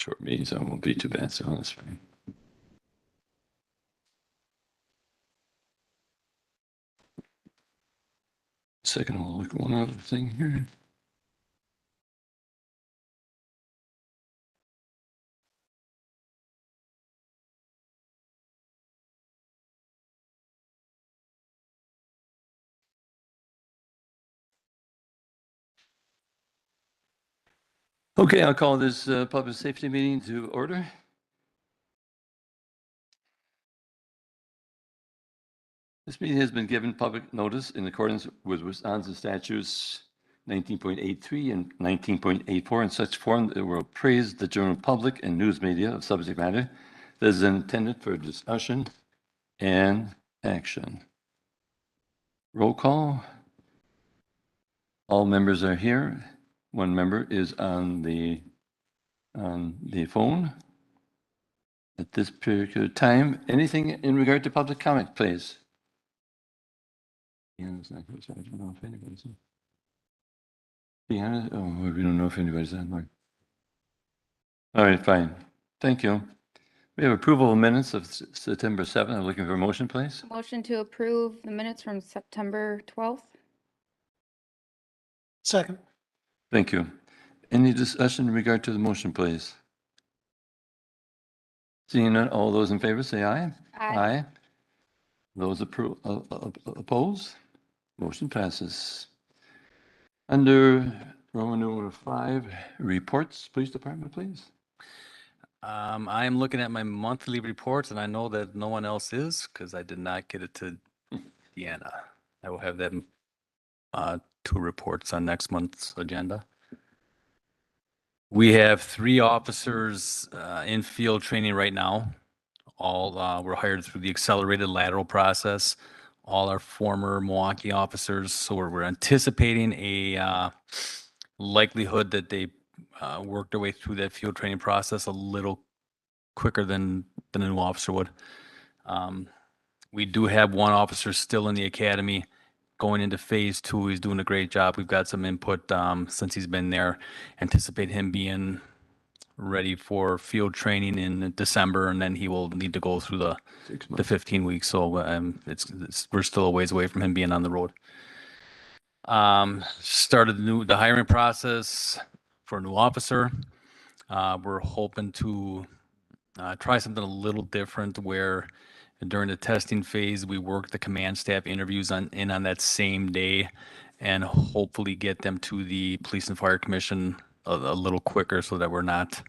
Short meeting, so it won't be too bad, so that's fine. Second, I'll look at one other thing here. Okay, I'll call this public safety meeting to order. This meeting has been given public notice in accordance with Wisconsin statutes 19.83 and 19.84 in such form that it will appraise the general public and news media of subject matter that is intended for discussion and action. Roll call. All members are here. One member is on the phone. At this period of time, anything in regard to public comment, please? Deanna's not here, so I don't know if anybody's in. Deanna, oh, we don't know if anybody's on. All right, fine. Thank you. We have approval of minutes of September 7th. I'm looking for a motion, please. Motion to approve the minutes from September 12th. Second. Thank you. Any discussion in regard to the motion, please? Seeing none, all those in favor say aye. Aye. Those oppose? Motion passes. Under Roman numeral 5, reports, police department, please. I am looking at my monthly reports, and I know that no one else is because I did not get it to Deanna. I will have them 2 reports on next month's agenda. We have 3 officers in field training right now. All were hired through the accelerated lateral process. All are former Milwaukee officers, so we're anticipating a likelihood that they work their way through that field training process a little quicker than a new officer would. We do have one officer still in the academy going into phase 2. He's doing a great job. We've got some input since he's been there. Anticipate him being ready for field training in December, and then he will need to go through the 15 weeks. So we're still a ways away from him being on the road. Started the hiring process for a new officer. We're hoping to try something a little different where during the testing phase, we work the command staff interviews on that same day and hopefully get them to the Police and Fire Commission a little quicker so that we're not,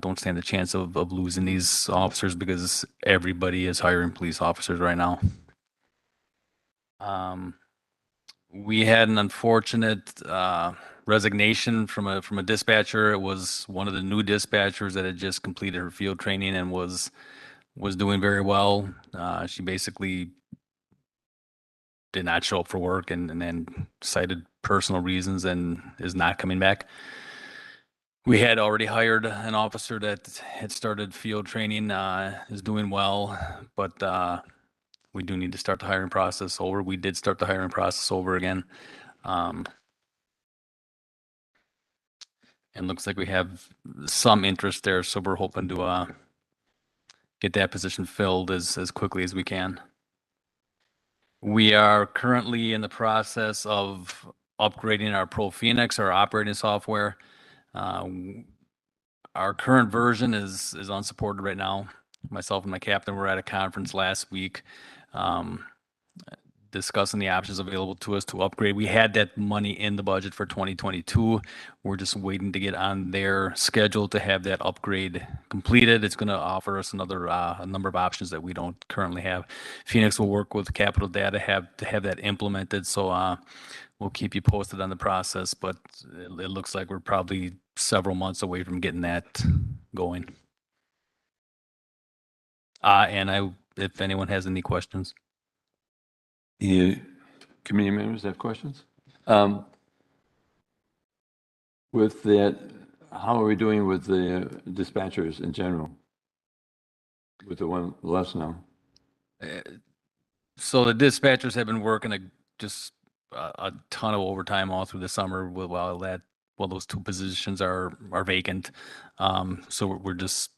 don't stand the chance of losing these officers because everybody is hiring police officers right now. We had an unfortunate resignation from a dispatcher. It was one of the new dispatchers that had just completed her field training and was doing very well. She basically did not show up for work and then cited personal reasons and is not coming back. We had already hired an officer that had started field training, is doing well, but we do need to start the hiring process over. We did start the hiring process over again. And looks like we have some interest there, so we're hoping to get that position filled as quickly as we can. We are currently in the process of upgrading our Pro Phoenix, our operating software. Our current version is unsupported right now. Myself and my captain were at a conference last week discussing the options available to us to upgrade. We had that money in the budget for 2022. We're just waiting to get on their schedule to have that upgrade completed. It's going to offer us another a number of options that we don't currently have. Phoenix will work with Capital Data to have that implemented. So we'll keep you posted on the process, but it looks like we're probably several months away from getting that going. And if anyone has any questions. Committee members have questions? With that, how are we doing with the dispatchers in general? With the one less now? So the dispatchers have been working just a ton of overtime all through the summer while that those two positions are vacant. So we're just,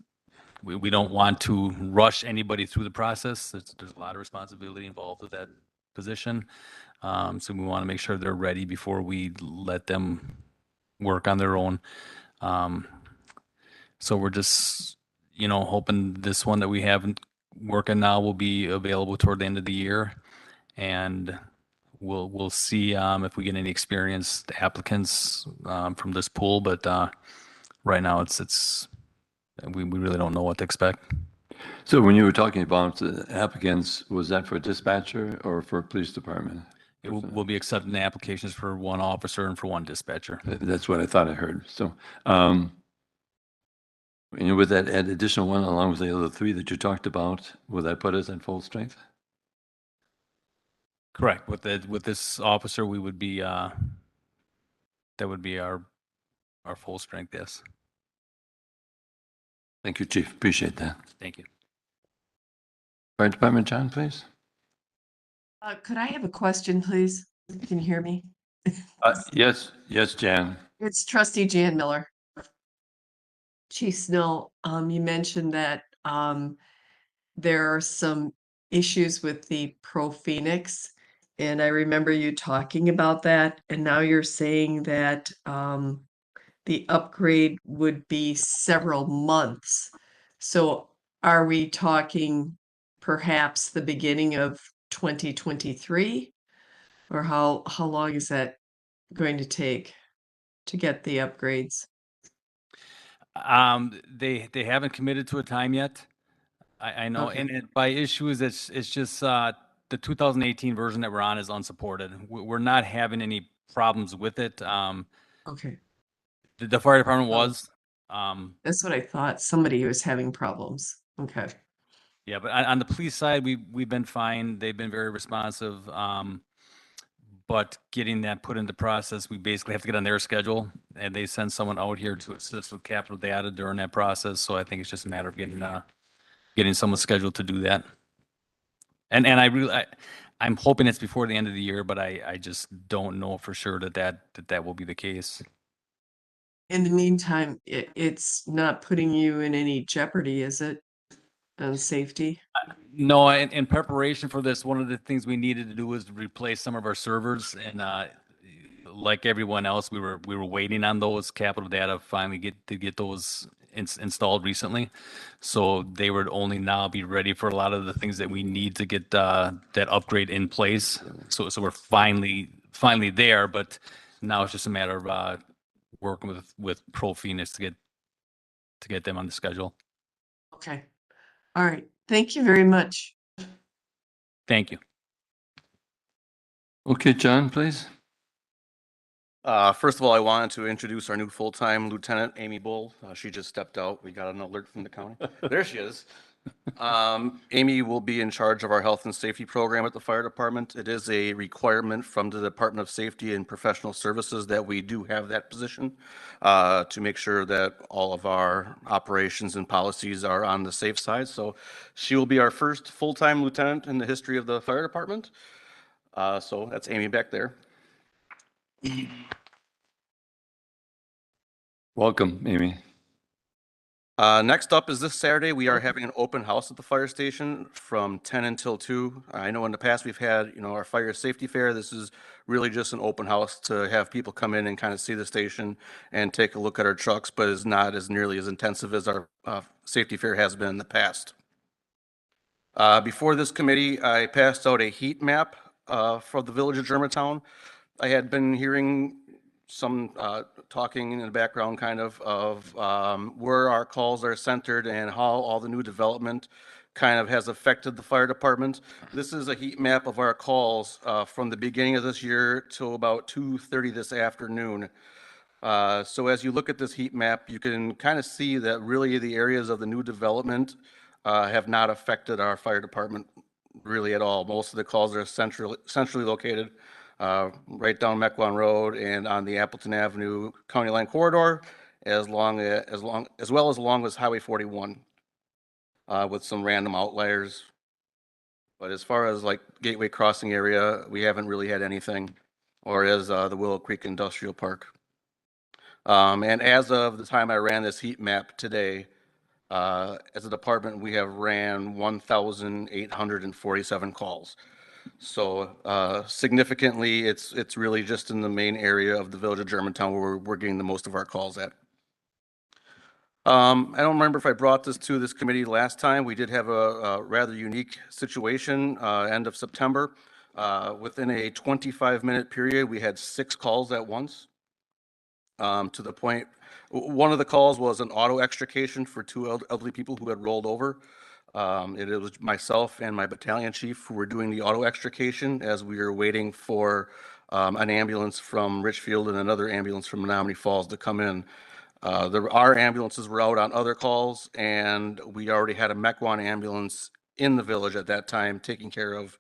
we don't want to rush anybody through the process. There's a lot of responsibility involved with that position. So we want to make sure they're ready before we let them work on their own. So we're just, hoping this one that we have working now will be available toward the end of the year. And we'll see if we get any experienced applicants from this pool. But right now we really don't know what to expect. So when you were talking about applicants, was that for dispatcher or for police department? We'll be accepting applications for one officer and for one dispatcher. That's what I thought I heard. So, with that additional one, along with the other three that you talked about, will that put us at full strength? Correct. With this officer, we would be that would be our full strength. Yes. Thank you, Chief. Appreciate that. Thank you. Fire Department, John, please. Could I have a question, please? Can you hear me? Yes, Jan. It's Trustee Jan Miller. Chief Snow, you mentioned that there are some issues with the Pro Phoenix, and I remember you talking about that, and now you're saying that the upgrade would be several months. So are we talking perhaps the beginning of 2023? Or how long is that going to take to get the upgrades? They haven't committed to a time yet. I know, Okay. and by issues, it's just the 2018 version that we're on is unsupported. We're not having any problems with it. Okay, The fire department Oh. was. that's what I thought. Somebody was having problems. Okay, Yeah, but on the police side, we've been fine. They've been very responsive. But getting that put into process, we basically have to get on their schedule, and they send someone out here to assist with capital data during that process. So I think it's just a matter of getting someone scheduled to do that. And I'm hoping it's before the end of the year, but I just don't know for sure that will be the case. in the meantime, it's not putting you in any jeopardy, is it? On safety? No, in preparation for this, one of the things we needed to do was replace some of our servers, and like everyone else, we were waiting on those capital data finally get those installed recently. So they would only now be ready for a lot of the things that we need to get that upgrade in place. So we're finally there, but now it's just a matter of working with Pro Phoenix to get them on the schedule. Okay, all right. Thank you very much. Thank you. Okay, John, please. First of all, I wanted to introduce our new full-time Lieutenant, Amy Bull. She just stepped out. We got an alert from the county. There she is. Amy will be in charge of our health and safety program at the fire department. It is a requirement from the Department of Safety and Professional Services that we do have that position to make sure that all of our operations and policies are on the safe side. So she will be our first full-time lieutenant in the history of the fire department. So that's Amy back there. Welcome, Amy. Next up is this Saturday, we are having an open house at the fire station from 10 until 2. I know in the past we've had, our fire safety fair. This is really just an open house to have people come in and kind of see the station and take a look at our trucks, but is not as nearly as intensive as our safety fair has been in the past. Before this committee, I passed out a heat map for the village of Germantown. I had been hearing some talking in the background kind of where our calls are centered and how all the new development kind of has affected the fire department. This is a heat map of our calls from the beginning of this year till about 2:30 this afternoon. So as you look at this heat map, you can kind of see that really the areas of the new development have not affected our fire department really at all. Most of the calls are centrally located right down Mequon Road and on the Appleton Avenue County Line corridor, as well as along as Highway 41, with some random outliers. But as far as like Gateway Crossing area, we haven't really had anything, or as the Willow Creek Industrial Park. And as of the time I ran this heat map today, as a department, we have ran 1,847 calls. So significantly, it's really just in the main area of the village of Germantown where we're getting the most of our calls at. I don't remember if I brought this to this committee last time. We did have a rather unique situation, end of September. Within a 25-minute period, we had 6 calls at once. To the point, one of the calls was an auto extrication for 2 elderly people who had rolled over. It was myself and my battalion chief who were doing the auto extrication as we were waiting for an ambulance from Richfield and another ambulance from Menominee Falls to come in. Our ambulances were out on other calls, and we already had a Mequon ambulance in the village at that time taking care of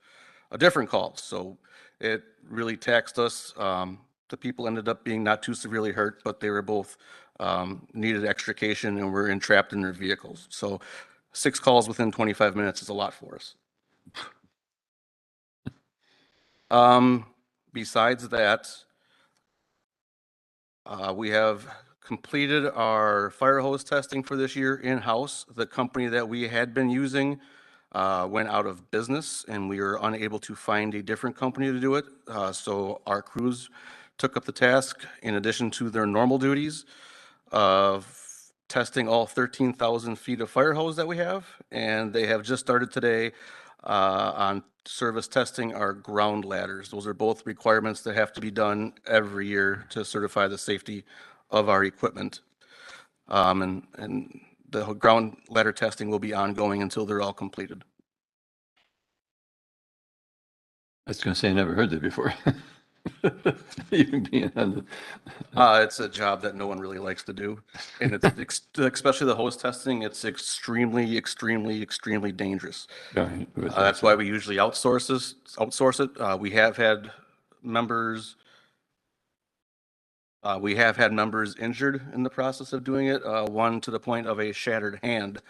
a different call. So it really taxed us. The people ended up being not too severely hurt, but they were both needed extrication and were entrapped in their vehicles. So 6 calls within 25 minutes is a lot for us. Besides that, we have completed our fire hose testing for this year in-house. The company that we had been using went out of business, and we were unable to find a different company to do it. So our crews took up the task in addition to their normal duties of testing all 13,000 feet of fire hose that we have, and they have just started today on service testing our ground ladders. Those are both requirements that have to be done every year to certify the safety of our equipment. And the ground ladder testing will be ongoing until they're all completed. I was going to say, I never heard that before. Even being on It's a job that no one really likes to do, and it's especially the hose testing. It's extremely, extremely, extremely dangerous. That's why we usually outsource it. We have had members. We have had members injured in the process of doing it. One to the point of a shattered hand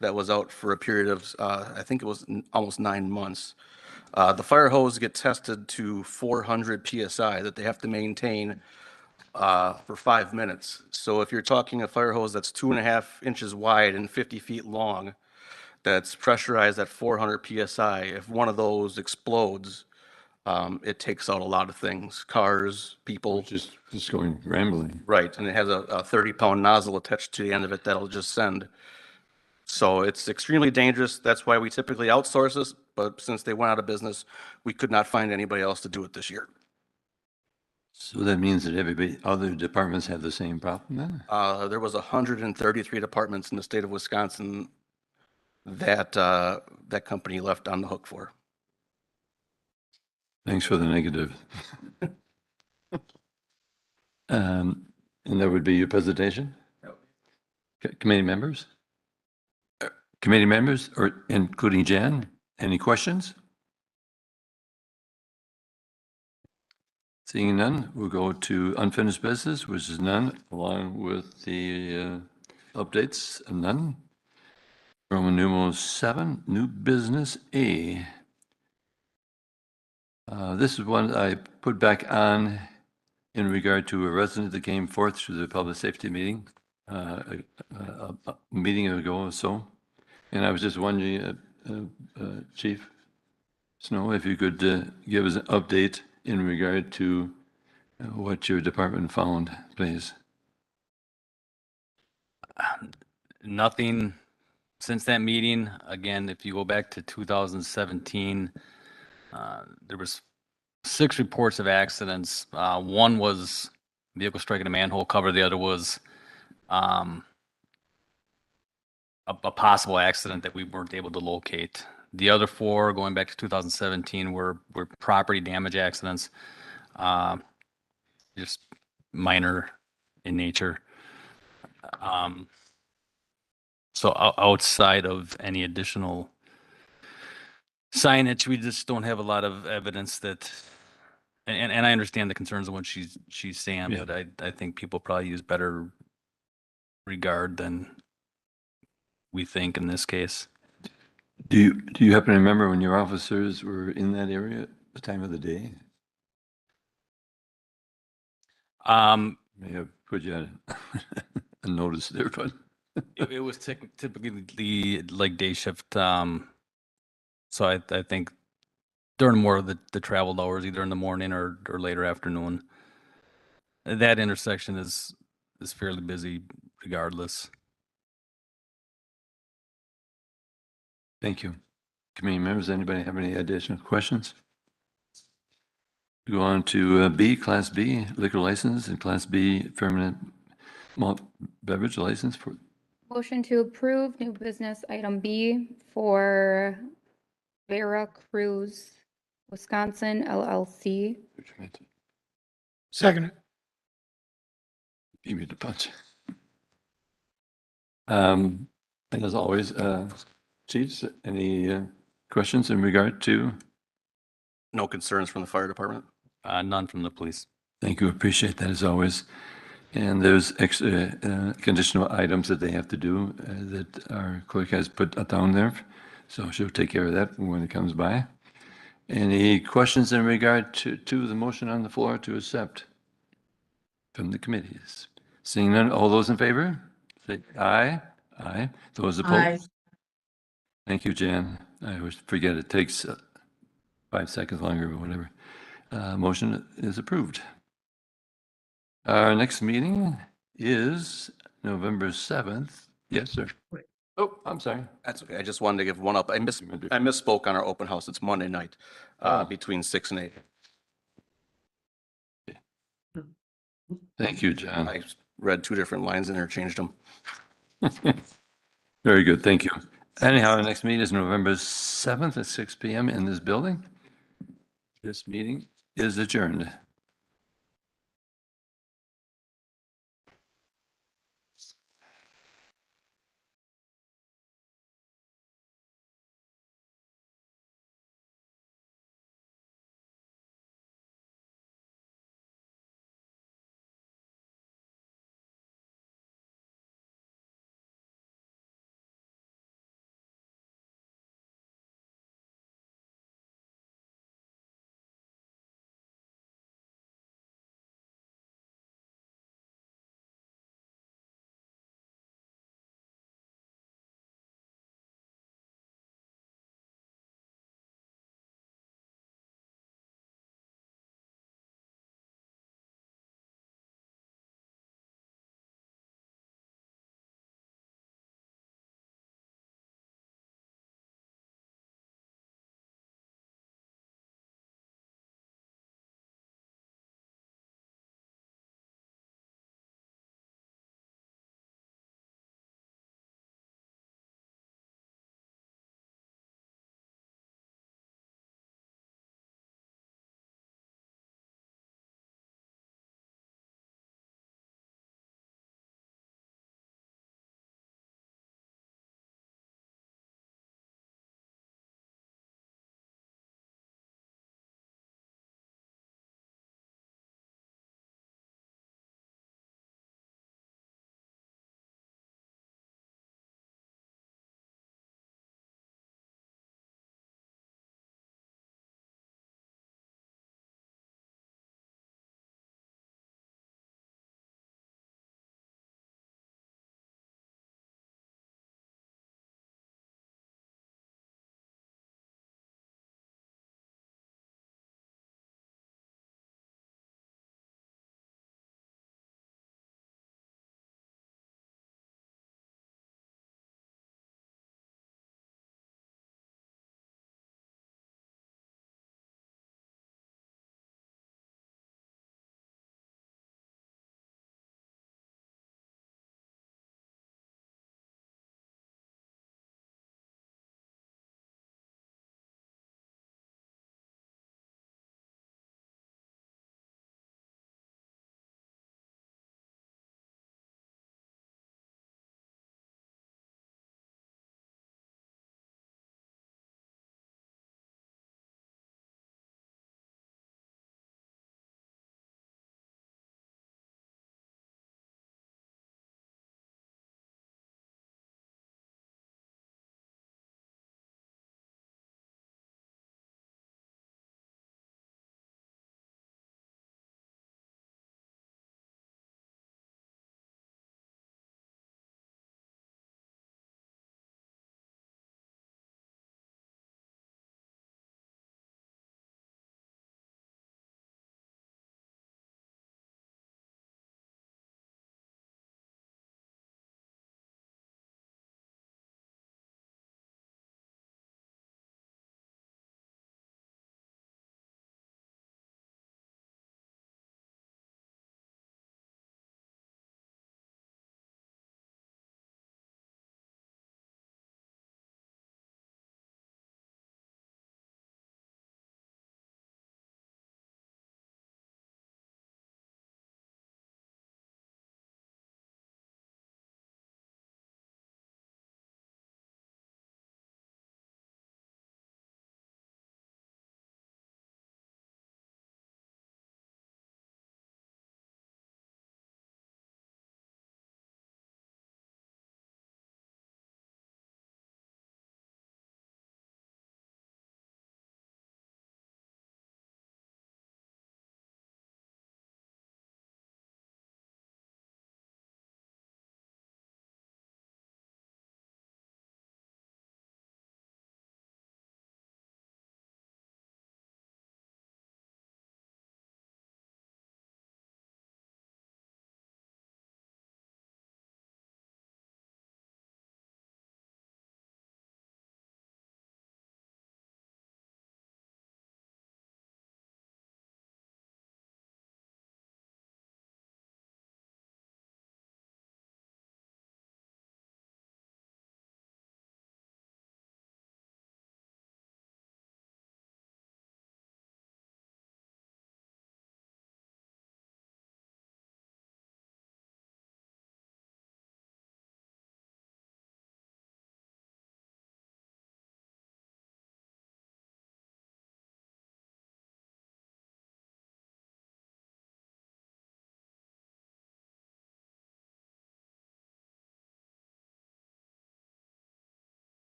that was out for a period of, I think it was almost 9 months. The fire hose get tested to 400 PSI that they have to maintain for 5 minutes. So if you're talking a fire hose that's 2.5 inches wide and 50 feet long, that's pressurized at 400 PSI, if one of those explodes, it takes out a lot of things, cars, people. just going rambling. Right, and it has a 30-pound nozzle attached to the end of it that'll just send. So it's extremely dangerous. That's why we typically outsource this, but since they went out of business, we could not find anybody else to do it this year. So that means that other departments have the same problem then? There was 133 departments in the state of Wisconsin that that company left on the hook for. Thanks for the negative. And that would be your presentation? Committee members? Committee members, or including Jan, any questions? Seeing none, we'll go to unfinished business, which is none, along with the updates of none. Roman numeral 7, new business A. This is one I put back on in regard to a resident that came forth to the public safety meeting, a meeting ago or so. And I was just wondering, Chief Snow, if you could give us an update in regard to what your department found, please. Nothing since that meeting. Again, if you go back to 2017, there was 6 reports of accidents. One was vehicle striking a manhole cover. The other was a possible accident that we weren't able to locate. The other 4, going back to 2017, were property damage accidents, just minor in nature. So outside of any additional signage, we just don't have a lot of evidence that, and I understand the concerns of what she's saying, Yeah. but I think people probably use better regard than we think in this case. Do you happen to remember when your officers were in that area at the time of the day? May have put you on a notice there, but It was typically like day shift. So I think during more of the traveled hours, either in the morning or later afternoon. That intersection is fairly busy regardless. thank you. Committee members, anybody have any additional questions? Go on to B, Class B liquor license and Class B permanent malt beverage license for, Motion to approve new business item B for Vera Cruz, Wisconsin LLC. Second. Beat me to punch. And as always, chiefs, any questions in regard to? No concerns from the fire department? None from the police. Thank you, appreciate that as always. And there's extra conditional items that they have to do that our clerk has put down there. So she'll take care of that when it comes by. Any questions in regard to the motion on the floor to accept from the committees? Seeing none, all those in favor? Say aye. Aye. Those Aye. opposed? Thank you, Jan. I always forget it takes 5 seconds longer or whatever. Motion is approved. Our next meeting is November 7th. Yes, sir. Wait. Oh, I'm sorry. That's okay. I just wanted to give one up. I misspoke on our open house. It's Monday night, Oh. between 6 and 8. Thank you, John. I read 2 different lines and interchanged them. Very good, thank you. Anyhow, our next meeting is November 7th at 6 PM in this building. This meeting is adjourned.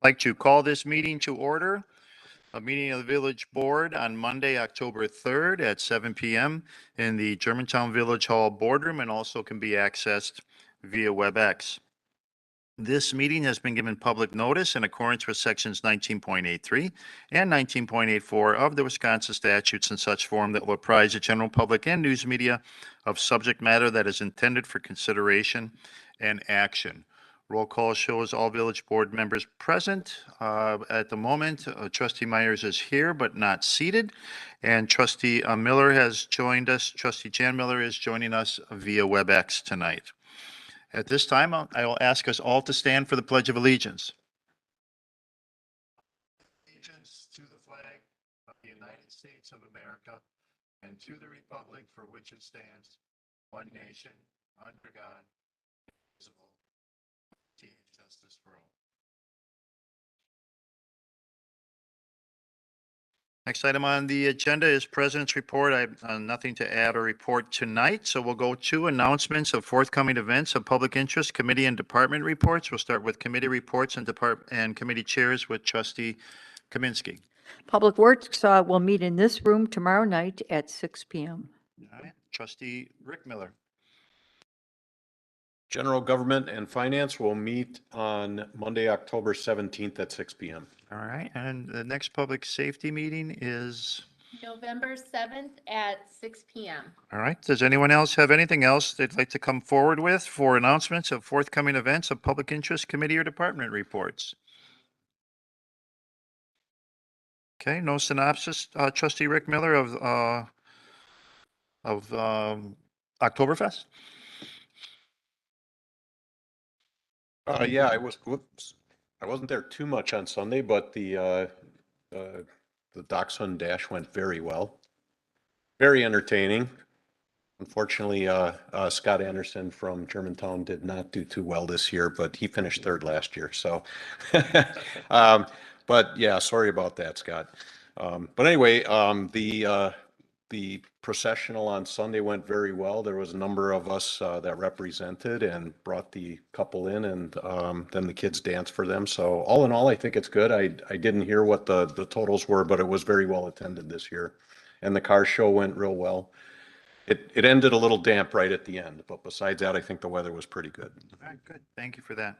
Like to call this meeting to order. A meeting of the Village Board on Monday, October 3rd at 7 PM in the Germantown Village Hall Boardroom and also can be accessed via WebEx. This meeting has been given public notice in accordance with sections 19.83 and 19.84 of the Wisconsin statutes in such form that will apprise the general public and news media of subject matter that is intended for consideration and action. Roll call shows all village board members present. At the moment, trustee Myers is here but not seated. And trustee Miller has joined us. Trustee Jan Miller is joining us via WebEx tonight. At this time, I will ask us all to stand for the Pledge of Allegiance. Allegiance to the flag of the United States of America and to the republic for which it stands, one nation, under God, indivisible, with liberty and justice for all. Next item on the agenda is President's Report. I have nothing to add or report tonight, so we'll go to announcements of forthcoming events of public interest, committee and department reports. We'll start with committee reports and committee chairs with Trustee Kaminsky. Public Works will meet in this room tomorrow night at 6 p.m. All right, Trustee Rick Miller. General Government and Finance will meet on Monday, October 17th at 6 p.m. All right, and the next public safety meeting is, November 7th at 6 PM. all right, does anyone else have anything else they'd like to come forward with for announcements of forthcoming events of public interest, committee or department reports? Okay, no synopsis. Trustee Rick Miller of Oktoberfest? Yeah, I wasn't there too much on Sunday, but the Dachshund Dash went very well. Very entertaining. Unfortunately, Scott Anderson from Germantown did not do too well this year, but he finished third last year, so. But yeah, sorry about that, Scott. But anyway, the processional on Sunday went very well. There was a number of us that represented and brought the couple in, and then the kids danced for them. So all in all, I think it's good. I didn't hear what the totals were, but it was very well attended this year. And the car show went real well. It ended a little damp right at the end, but besides that, I think the weather was pretty good. All right, good. Thank you for that.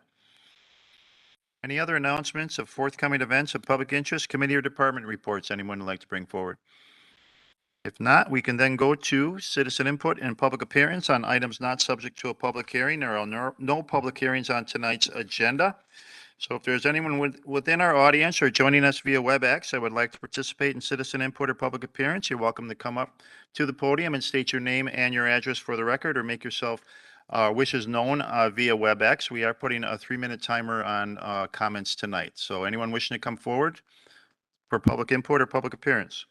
Any other announcements of forthcoming events of public interest, committee or department reports anyone would like to bring forward? If not, we can then go to citizen input and public appearance on items not subject to a public hearing. There are no public hearings on tonight's agenda. So if there's anyone within our audience or joining us via WebEx, I would like to participate in citizen input or public appearance, you're welcome to come up to the podium and state your name and your address for the record, or make yourself wishes known via WebEx. We are putting a 3-minute timer on comments tonight. So anyone wishing to come forward for public input or public appearance?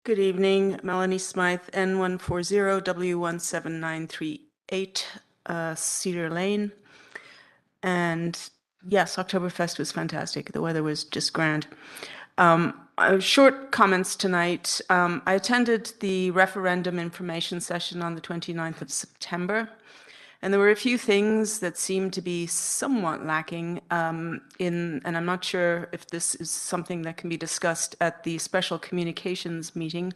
Good evening, Melanie Smythe, N140W17938, Cedar Lane. And yes, Oktoberfest was fantastic. The weather was just grand. Short comments tonight. I attended the referendum information session on the 29th of September. And there were a few things that seemed to be somewhat lacking and I'm not sure if this is something that can be discussed at the special communications meeting,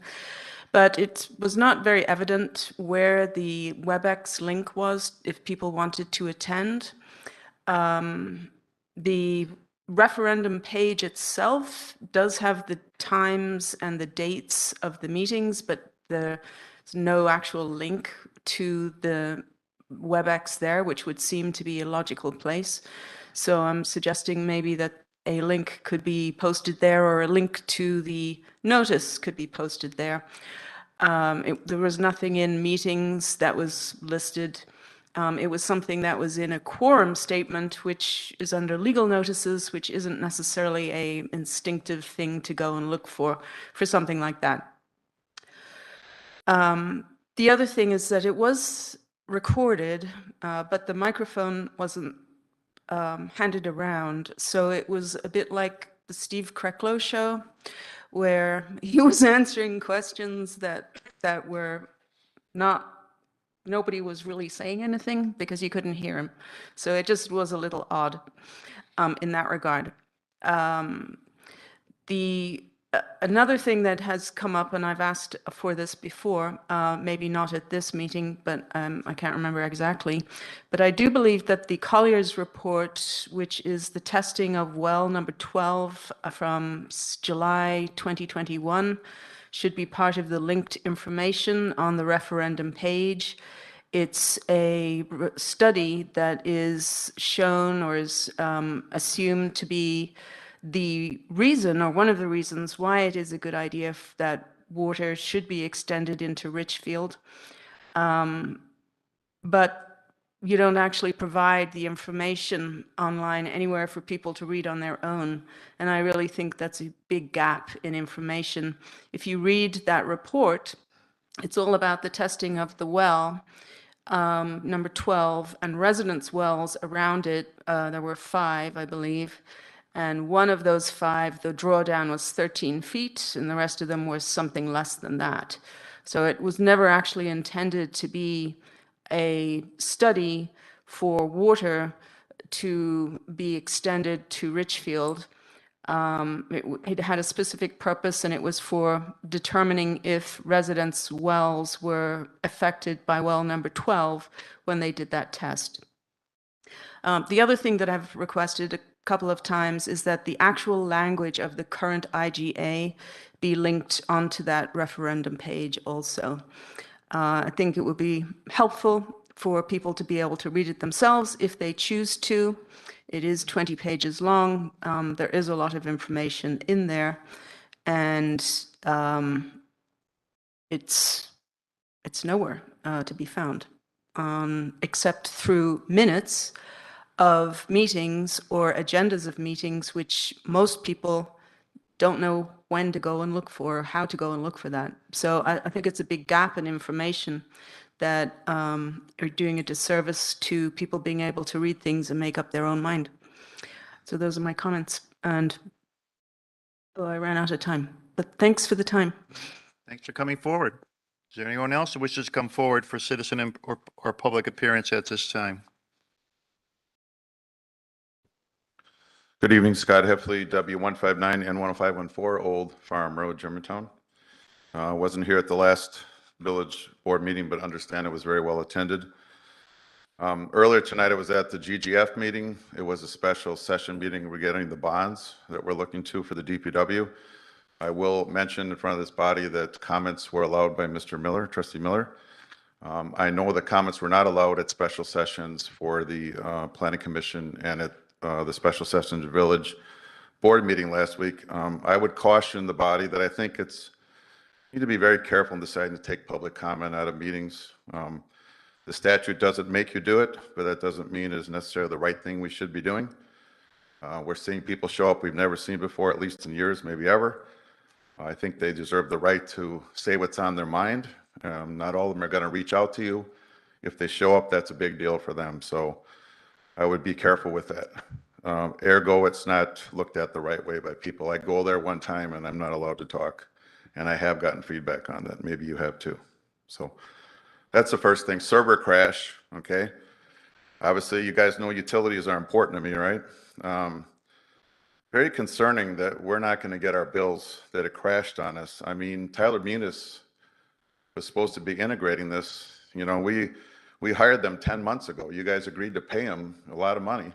but it was not very evident where the WebEx link was if people wanted to attend. The referendum page itself does have the times and the dates of the meetings, but there's no actual link to the WebEx there, which would seem to be a logical place. So I'm suggesting maybe that a link could be posted there, or a link to the notice could be posted there. There was nothing in meetings that was listed. It was something that was in a quorum statement, which is under legal notices, which isn't necessarily a instinctive thing to go and look for something like that. The other thing is that it was recorded, but the microphone wasn't handed around. So it was a bit like the Steve Krecklow show, where he was answering questions that were not nobody was really saying anything because you couldn't hear him. So it just was a little odd in that regard. Another thing that has come up, and I've asked for this before, maybe not at this meeting, but I can't remember exactly, but I do believe that the Collier's report, which is the testing of well number 12 from July 2021, should be part of the linked information on the referendum page. It's a study that is shown or is assumed to be the reason, or one of the reasons, why it is a good idea that water should be extended into Richfield. But you don't actually provide the information online anywhere for people to read on their own. And I really think that's a big gap in information. If you read that report, it's all about the testing of the well, number 12, and residence wells around it. There were 5, I believe. And one of those 5, the drawdown was 13 feet, and the rest of them was something less than that. So it was never actually intended to be a study for water to be extended to Richfield. It had a specific purpose, and it was for determining if residence wells were affected by well number 12 when they did that test. The other thing that I've requested a couple of times is that the actual language of the current IGA be linked onto that referendum page also. I think it would be helpful for people to be able to read it themselves if they choose to. It is 20 pages long. There is a lot of information in there, and it's nowhere to be found, except through minutes of meetings or agendas of meetings, which most people don't know when to go and look for, or how to go and look for that. So I think it's a big gap in information that are doing a disservice to people being able to read things and make up their own mind. So those are my comments, and I ran out of time, but thanks for the time. Thanks for coming forward. Is there anyone else who wishes to come forward for citizen or public appearance at this time? Good evening, Scott Heffley, W159N10514, Old Farm Road, Germantown. Wasn't here at the last village board meeting, but understand it was very well attended. Earlier tonight, I was at the GGF meeting. It was a special session meeting regarding the bonds that we're looking to for the DPW. I will mention in front of this body that comments were allowed by Mr. Miller, Trustee Miller. I know the comments were not allowed at special sessions for the Planning Commission and at the special sessions village board meeting last week. I would caution the body that I think you need to be very careful in deciding to take public comment out of meetings. The statute doesn't make you do it, but that doesn't mean it's necessarily the right thing we should be doing. We're seeing people show up we've never seen before, at least in years, maybe ever. I think they deserve the right to say what's on their mind. Not all of them are going to reach out to you. If they show up, that's a big deal for them. So I would be careful with that. Ergo, it's not looked at the right way by people. I go there one time and I'm not allowed to talk. And I have gotten feedback on that. Maybe you have too. So that's the first thing. Server crash, okay? Obviously, you guys know utilities are important to me, right? Very concerning that we're not going to get our bills, that it crashed on us. I mean, Tyler Munis was supposed to be integrating this. You know, we hired them 10 months ago. You guys agreed to pay them a lot of money.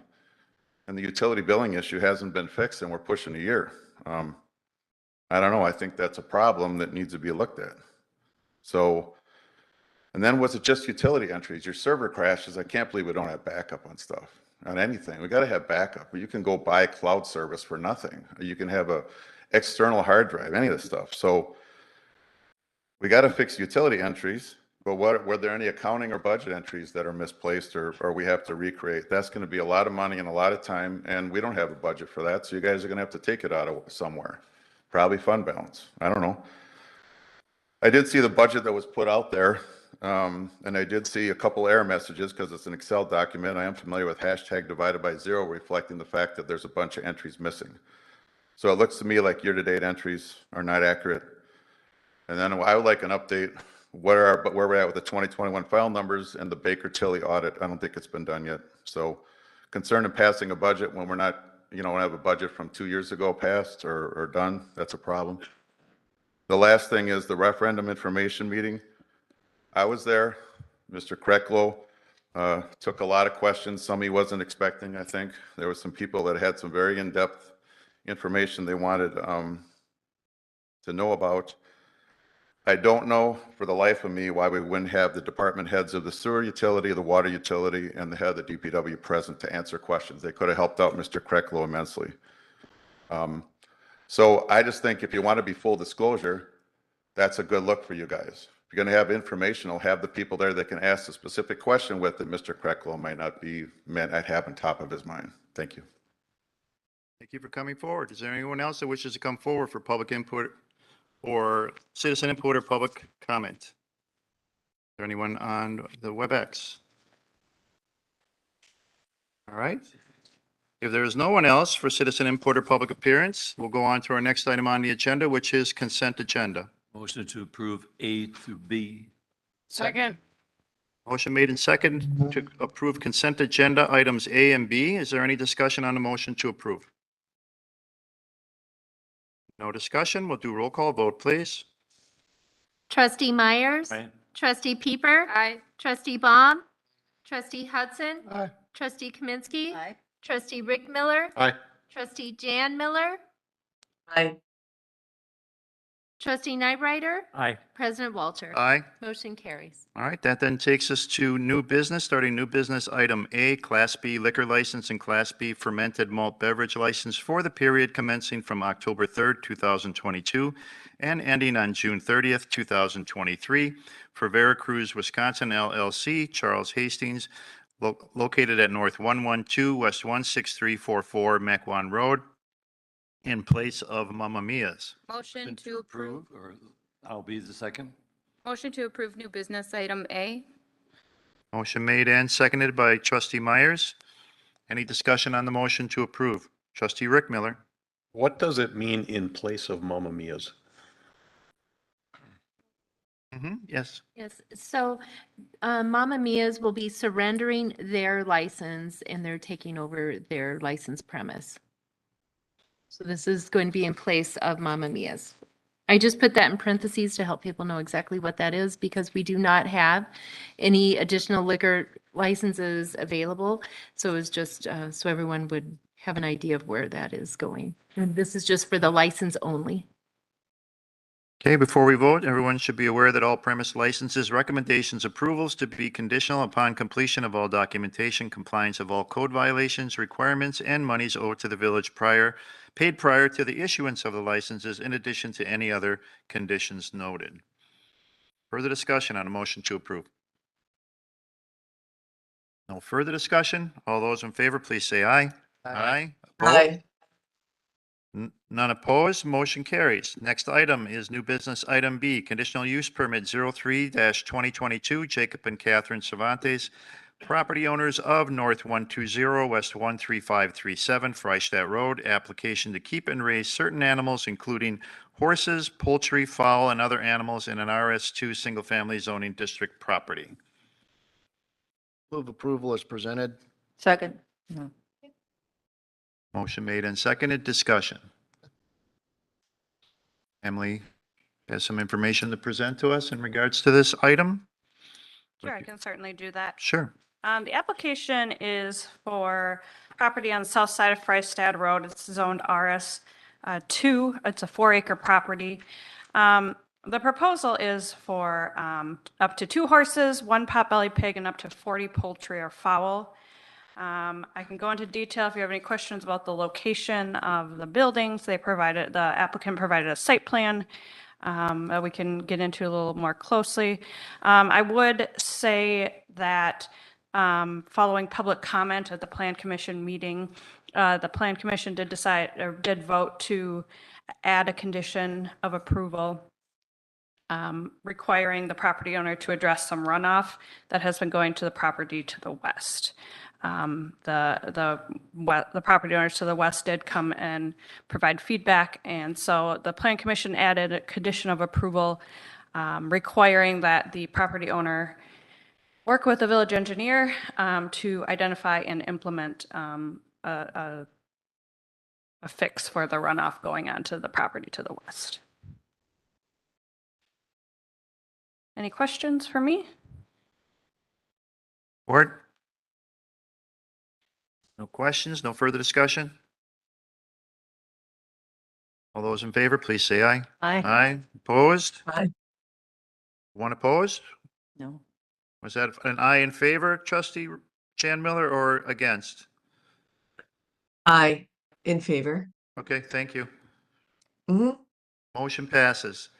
And the utility billing issue hasn't been fixed, and we're pushing a year. I don't know. I think that's a problem that needs to be looked at. So, and then was it just utility entries? Your server crashes. I can't believe we don't have backup on stuff, on anything. We got to have backup. You can go buy cloud service for nothing. You can have a external hard drive, any of this stuff. So we got to fix utility entries. But were there any accounting or budget entries that are misplaced or we have to recreate? That's going to be a lot of money and a lot of time, and we don't have a budget for that. So you guys are going to have to take it out of somewhere. Probably fund balance. I don't know. I did see the budget that was put out there, and I did see a couple error messages because it's an Excel document. I am familiar with hashtag divided by zero, reflecting the fact that there's a bunch of entries missing. So it looks to me like year-to-date entries are not accurate. And then I would like an update where we're at with the 2021 file numbers and the Baker Tilly audit. I don't think it's been done yet. So concern in passing a budget when we're not, we have a budget from 2 years ago passed or done, that's a problem. The last thing is the referendum information meeting. I was there. Mr. Krecklow took a lot of questions, some he wasn't expecting, I think. There were some people that had some very in-depth information they wanted to know about. I don't know for the life of me why we wouldn't have the department heads of the sewer utility, the water utility, and the head of the DPW present to answer questions. They could have helped out Mr. Krecklow immensely. So I just think if you want to be full disclosure, that's a good look for you guys. If you're going to have informational, have the people there that can ask a specific question with that Mr. Krecklow might not have on top of his mind. Thank you. Thank you for coming forward. Is there anyone else that wishes to come forward for public input or citizen input or public comment? Is there anyone on the WebEx? All right. If there is no one else for citizen input or public appearance, we'll go on to our next item on the agenda, which is consent agenda. Motion to approve A through B. Second. Motion made and second to approve consent agenda items A and B. Is there any discussion on the motion to approve? No discussion. We'll do roll call vote, please. Trustee Myers. Aye. Trustee Pieper. Aye. Trustee Baum. Trustee Hudson. Aye. Trustee Kaminsky. Aye. Trustee Rick Miller. Aye. Trustee Jan Miller. Aye. Trustee Knightrider. Aye. President Walter. Aye. Motion carries. All right, that then takes us to new business, starting new business item A, Class B liquor license and Class B fermented malt beverage license for the period commencing from October 3rd, 2022 and ending on June 30th, 2023 for Veracruz, Wisconsin LLC, Charles Hastings, located at North 112, West 16344 Mequon Road, in place of Mamma Mia's. Motion to approve. Or I'll be the second. Motion to approve new business item A. Motion made and seconded by Trustee Myers. Any discussion on the motion to approve? Trustee Rick Miller. What does it mean in place of Mamma Mia's? Yes. Yes, so Mamma Mia's will be surrendering their license and they're taking over their license premise. So this is going to be in place of Mamma Mia's. I just put that in parentheses to help people know exactly what that is because we do not have any additional liquor licenses available. So it's just so everyone would have an idea of where that is going. And this is just for the license only. Okay, before we vote, everyone should be aware that all premise licenses, recommendations, approvals to be conditional upon completion of all documentation, compliance of all code violations, requirements, and monies owed to the village paid prior to the issuance of the licenses, in addition to any other conditions noted. Further discussion on a motion to approve? No further discussion? All those in favor, please say aye. Aye. Opposed? Aye. None opposed, motion carries. Next item is new business item B, conditional use permit 03-2022, Jacob and Catherine Cervantes, property owners of North 120 West 13537 Freistadt Road, application to keep and raise certain animals, including horses, poultry, fowl, and other animals in an RS2 single-family zoning district property. Move approval as presented. Second. Motion made and seconded. Discussion. Emily has some information to present to us in regards to this item. Sure, I can certainly do that. Sure. The application is for property on the south side of Freistadt Road. It's zoned RS2. It's a 4-acre property. The proposal is for up to 2 horses, 1 potbelly pig, and up to 40 poultry or fowl. I can go into detail if you have any questions about the location of the buildings. The applicant provided a site plan that we can get into a little more closely. I would say that following public comment at the Plan Commission meeting, the Plan Commission did vote to add a condition of approval requiring the property owner to address some runoff that has been going to the property to the west. The property owners to the west did come and provide feedback, and so the Plan Commission added a condition of approval requiring that the property owner work with the village engineer to identify and implement a fix for the runoff going onto the property to the west. Any questions for me? Board? No questions, no further discussion? All those in favor, please say aye. Aye. Aye. Opposed? Aye. One opposed? No. Was that an aye in favor, trustee Jan Miller, or against? Aye, in favor. Okay, thank you. Mhm. Motion passes.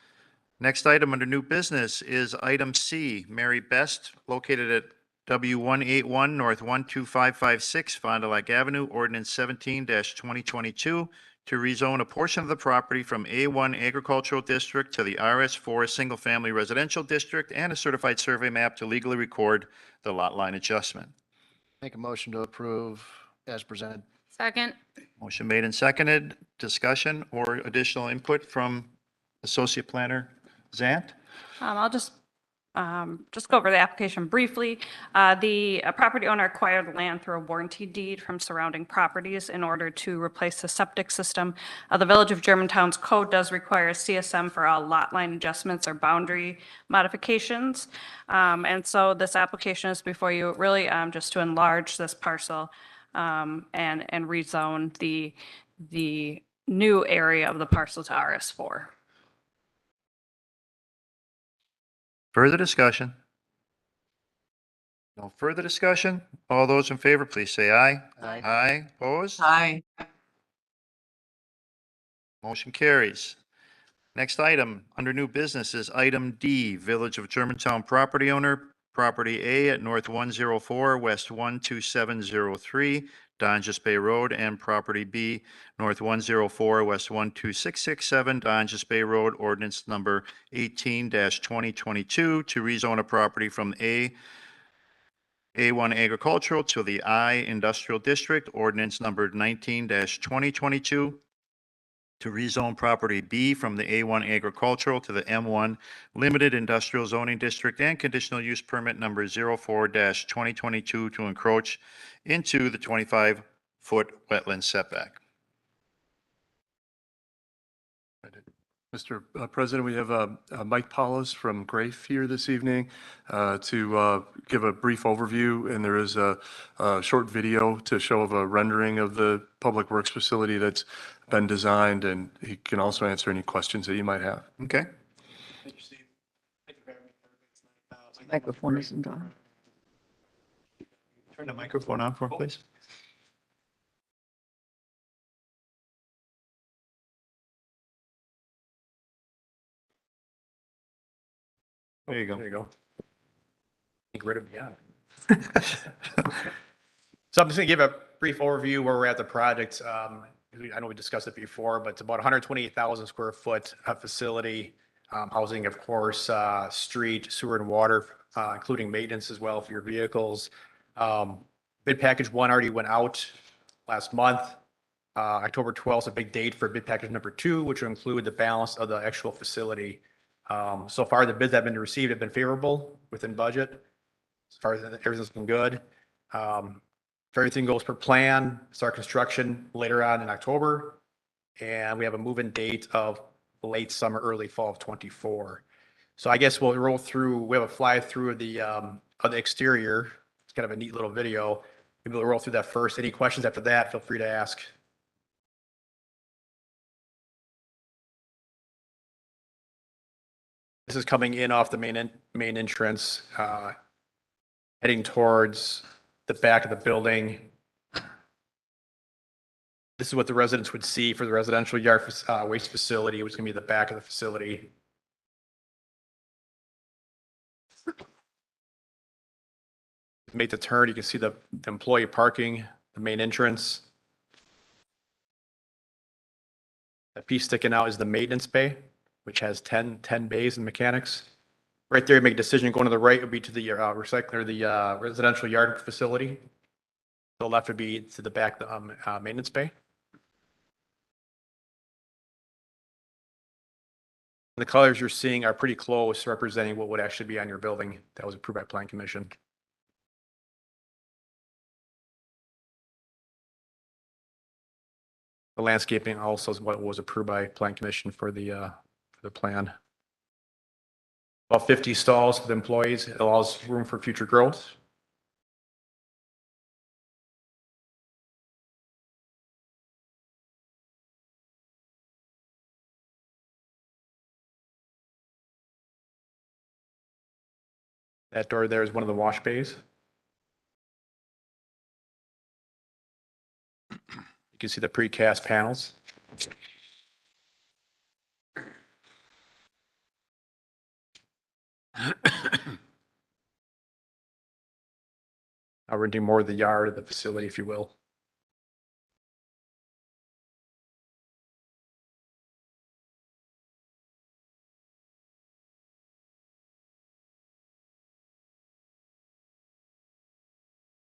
Next item under new business is item C, Mary Best, located at W181 North 12556 Fond du Lac Avenue, ordinance 17-2022, to rezone a portion of the property from A1 Agricultural District to the RS4 Single Family Residential District, and a certified survey map to legally record the lot line adjustment. Make a motion to approve as presented. Second. Motion made and seconded. Discussion or additional input from Associate Planner Zant? I'll just go over the application briefly. The property owner acquired the land through a warranty deed from surrounding properties in order to replace the septic system. The Village of Germantown's code does require a CSM for all lot line adjustments or boundary modifications. And so this application is before you really just to enlarge this parcel and rezone the new area of the parcel to RS4. Further discussion? No further discussion? All those in favor, please say aye. Aye. Aye. Opposed? Aye. Motion carries. Next item under new business is item D, Village of Germantown property owner, property A at North 104, West 12703, Dondress Bay Road, and property B, North 104, West 12667, Dondress Bay Road, ordinance number 18-2022, to rezone a property from A1 Agricultural to the I Industrial District, ordinance number 19-2022, to rezone property B from the A1 Agricultural to the M1 Limited Industrial Zoning District, and conditional use permit number 04-2022 to encroach into the 25-foot wetland setback. Mr. President, we have Mike Paulus from Grafe here this evening to give a brief overview, and there is a short video to show of a rendering of the Public Works facility that's been designed, and he can also answer any questions that you might have. Okay. Microphone isn't on. Turn the microphone on for him, please. There you go. There you go. Get rid of me out. So I'm just going to give a brief overview where we're at the project. I know we discussed it before, but it's about 128,000 square foot facility, housing, of course, street, sewer, and water, including maintenance as well for your vehicles. Bid package 1 already went out last month. October 12th is a big date for bid package number 2, which will include the balance of the actual facility. So far, the bids that have been received have been favorable within budget. As far as everything's been good. If everything goes per plan, start construction later on in October. And we have a move-in date of late summer, early fall of 24. So I guess we'll roll through, we have a fly through of the exterior. It's kind of a neat little video. Maybe we'll roll through that first. Any questions after that, feel free to ask. This is coming in off the main entrance, heading towards the back of the building. This is what the residents would see for the residential yard waste facility, which is going to be the back of the facility. Make the turn, you can see the employee parking, the main entrance. That piece sticking out is the maintenance bay, which has 10 bays and mechanics. Right there, you make a decision. Going to the right would be to the recycler, the residential yard facility. The left would be to the back, the maintenance bay. The colors you're seeing are pretty close, representing what would actually be on your building that was approved by Plan Commission. The landscaping also is what was approved by Plan Commission for the plan. About 50 stalls with employees. It allows room for future growth. That door there is one of the wash bays. You can see the precast panels. We're renting more of the yard of the facility, if you will.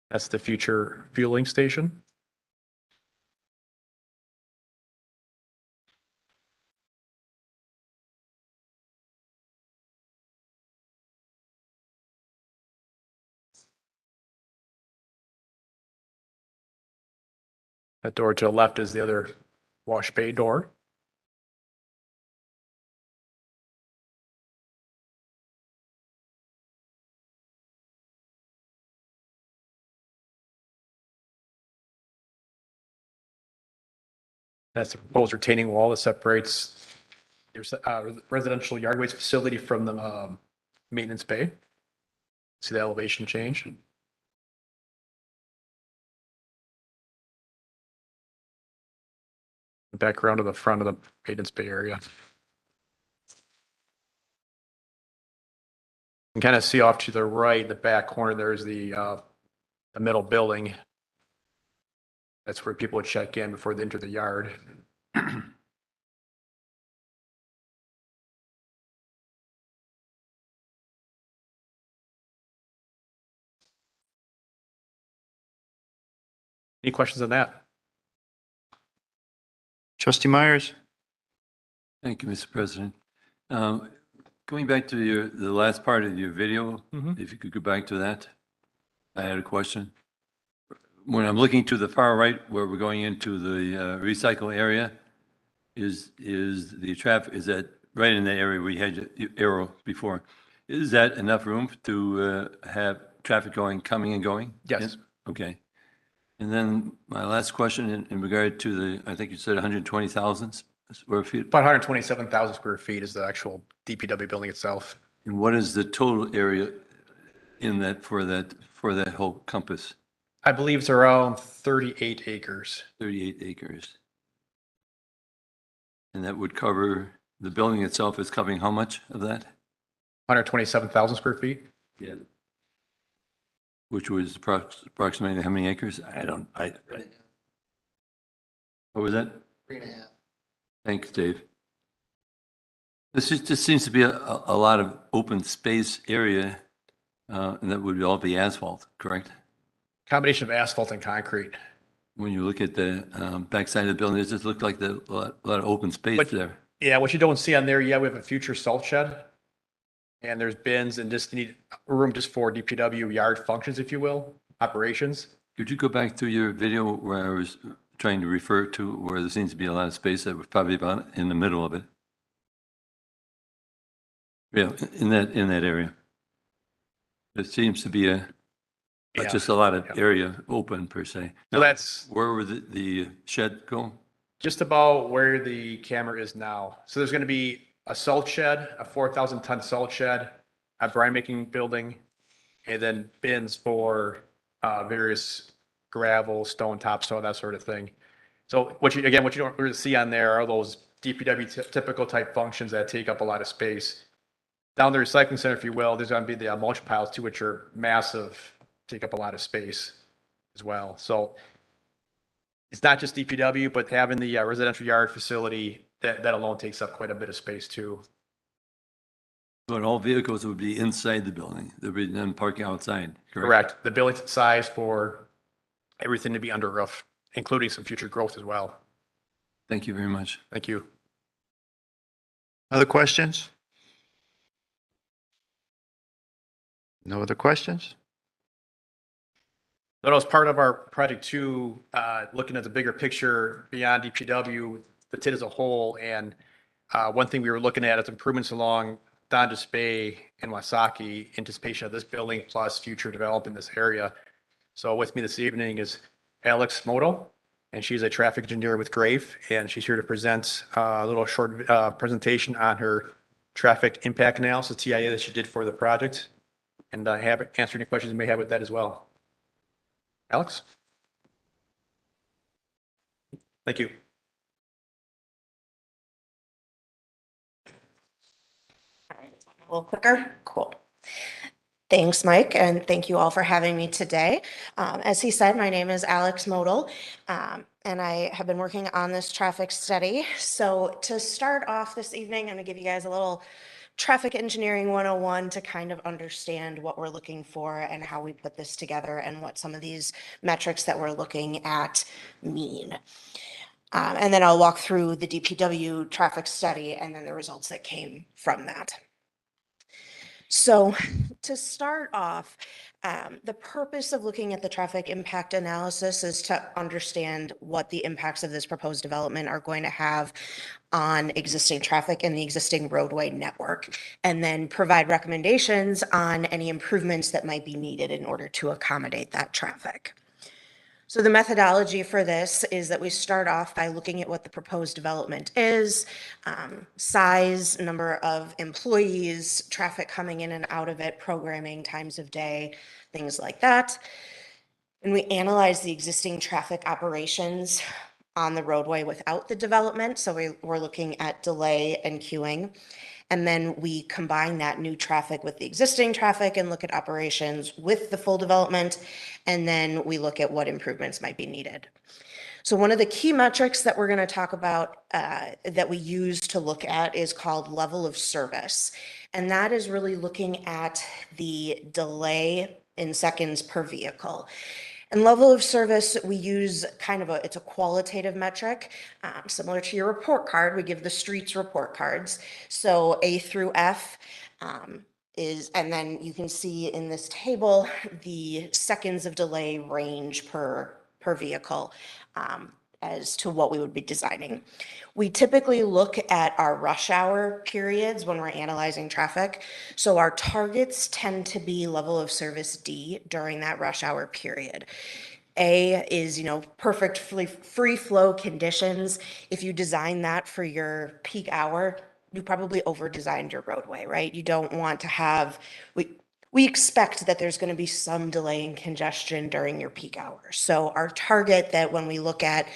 That's the future fueling station. That door to the left is the other wash bay door. That's the proposed retaining wall that separates your residential yard waste facility from the maintenance bay. See the elevation change? The background of the front of the maintenance bay area. You can kind of see off to the right, the back corner, there's the middle building. That's where people would check in before they enter the yard. Any questions on that? Trustee Myers? Thank you, Mr. President. Going back to the last part of your video, if you could go back to that, I had a question. When I'm looking to the far right, where we're going into the recycle area, is the traffic, is that right in that area where you had your arrow before? Is that enough room to have traffic coming and going? Yes. Okay. And then my last question in regard to the, I think you said 120,000 square feet. About 127,000 square feet is the actual DPW building itself. And what is the total area in that for that whole compass? I believe it's around 38 acres. 38 acres. And that would cover, the building itself is covering how much of that? 127,000 square feet. Yeah. Which was approximately how many acres? What was that? 3.5. Thanks, Dave. This just seems to be a lot of open space area, and that would all be asphalt, correct? Combination of asphalt and concrete. When you look at the backside of the building, it just looked like a lot of open space there. Yeah, what you don't see on there yet, we have a future salt shed. And there's bins and just need room just for DPW yard functions, if you will, operations. Could you go back to your video where I was trying to refer to where there seems to be a lot of space that was probably about in the middle of it? Yeah, in that area. There seems to be just a lot of area open per se. So that's where would the shed go? just about where the camera is now. So there's going to be a salt shed, a 4,000 ton salt shed, a brine making building, and then bins for various gravel, stone, topsoil, that sort of thing. So what you don't really see on there are those DPW typical type functions that take up a lot of space. Down the recycling center, if you will, there's going to be the mulch piles too, which are massive, take up a lot of space as well. So it's not just DPW, but having the residential yard facility, that alone takes up quite a bit of space too. But all vehicles would be inside the building. They'd be then parking outside, correct? Correct. The building size for everything to be under roof, including some future growth as well. Thank you very much. Thank you. Other questions? No other questions? That was part of our project two, looking at the bigger picture beyond DPW, the TID as a whole. And one thing we were looking at is improvements along Dondress Bay and Wasaki, anticipation of this building plus future development in this area. So with me this evening is Alex Moto, and she's a traffic engineer with Grave, and she's here to present a little short presentation on her traffic impact analysis, TIA, that she did for the project, and answer any questions you may have with that as well. Alex? Thank you. A little quicker. Cool. Thanks, Mike, and thank you all for having me today. As he said, my name is Alex Modal, and I have been working on this traffic study. So to start off this evening, I'm going to give you guys a little traffic engineering 101 to kind of understand what we're looking for and how we put this together and what some of these metrics that we're looking at mean. And then I'll walk through the DPW traffic study and then the results that came from that. So to start off, the purpose of looking at the traffic impact analysis is to understand what the impacts of this proposed development are going to have on existing traffic and the existing roadway network, and then provide recommendations on any improvements that might be needed in order to accommodate that traffic. So the methodology for this is that we start off by looking at what the proposed development is, size, number of employees, traffic coming in and out of it, programming, times of day, things like that. And we analyze the existing traffic operations on the roadway without the development. So we're looking at delay and queuing. And then we combine that new traffic with the existing traffic and look at operations with the full development. And then we look at what improvements might be needed. So one of the key metrics that we're going to talk about that we use to look at is called level of service. And that is really looking at the delay in seconds per vehicle. And level of service, we use it's a qualitative metric, similar to your report card. We give the streets report cards. So A through F and then you can see in this table, the seconds of delay range per vehicle as to what we would be designing. We typically look at our rush hour periods when we're analyzing traffic. So our targets tend to be level of service D during that rush hour period. A is, perfectly free flow conditions. If you design that for your peak hour, you probably over-designed your roadway, right? You don't want to have, we expect that there's going to be some delay and congestion during your peak hours. So our target that when we look at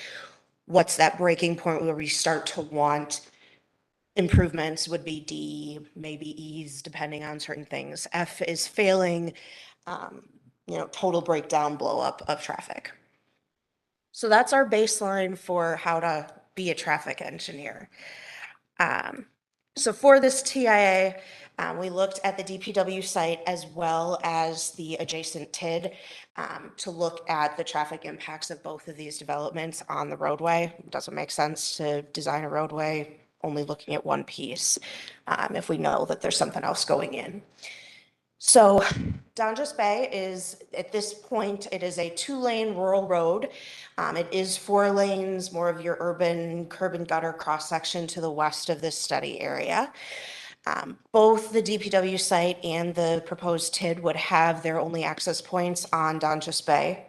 what's that breaking point where we start to want improvements would be D, maybe E's, depending on certain things. F is failing, total breakdown, blow up of traffic. So that's our baseline for how to be a traffic engineer. So for this TIA, we looked at the DPW site as well as the adjacent TID to look at the traffic impacts of both of these developments on the roadway. It doesn't make sense to design a roadway only looking at one piece if we know that there's something else going in. So Dondress Bay is, at this point, it is a 2-lane rural road. It is 4 lanes, more of your urban curb and gutter cross-section to the west of this study area. Both the DPW site and the proposed TID would have their only access points on Dondress Bay.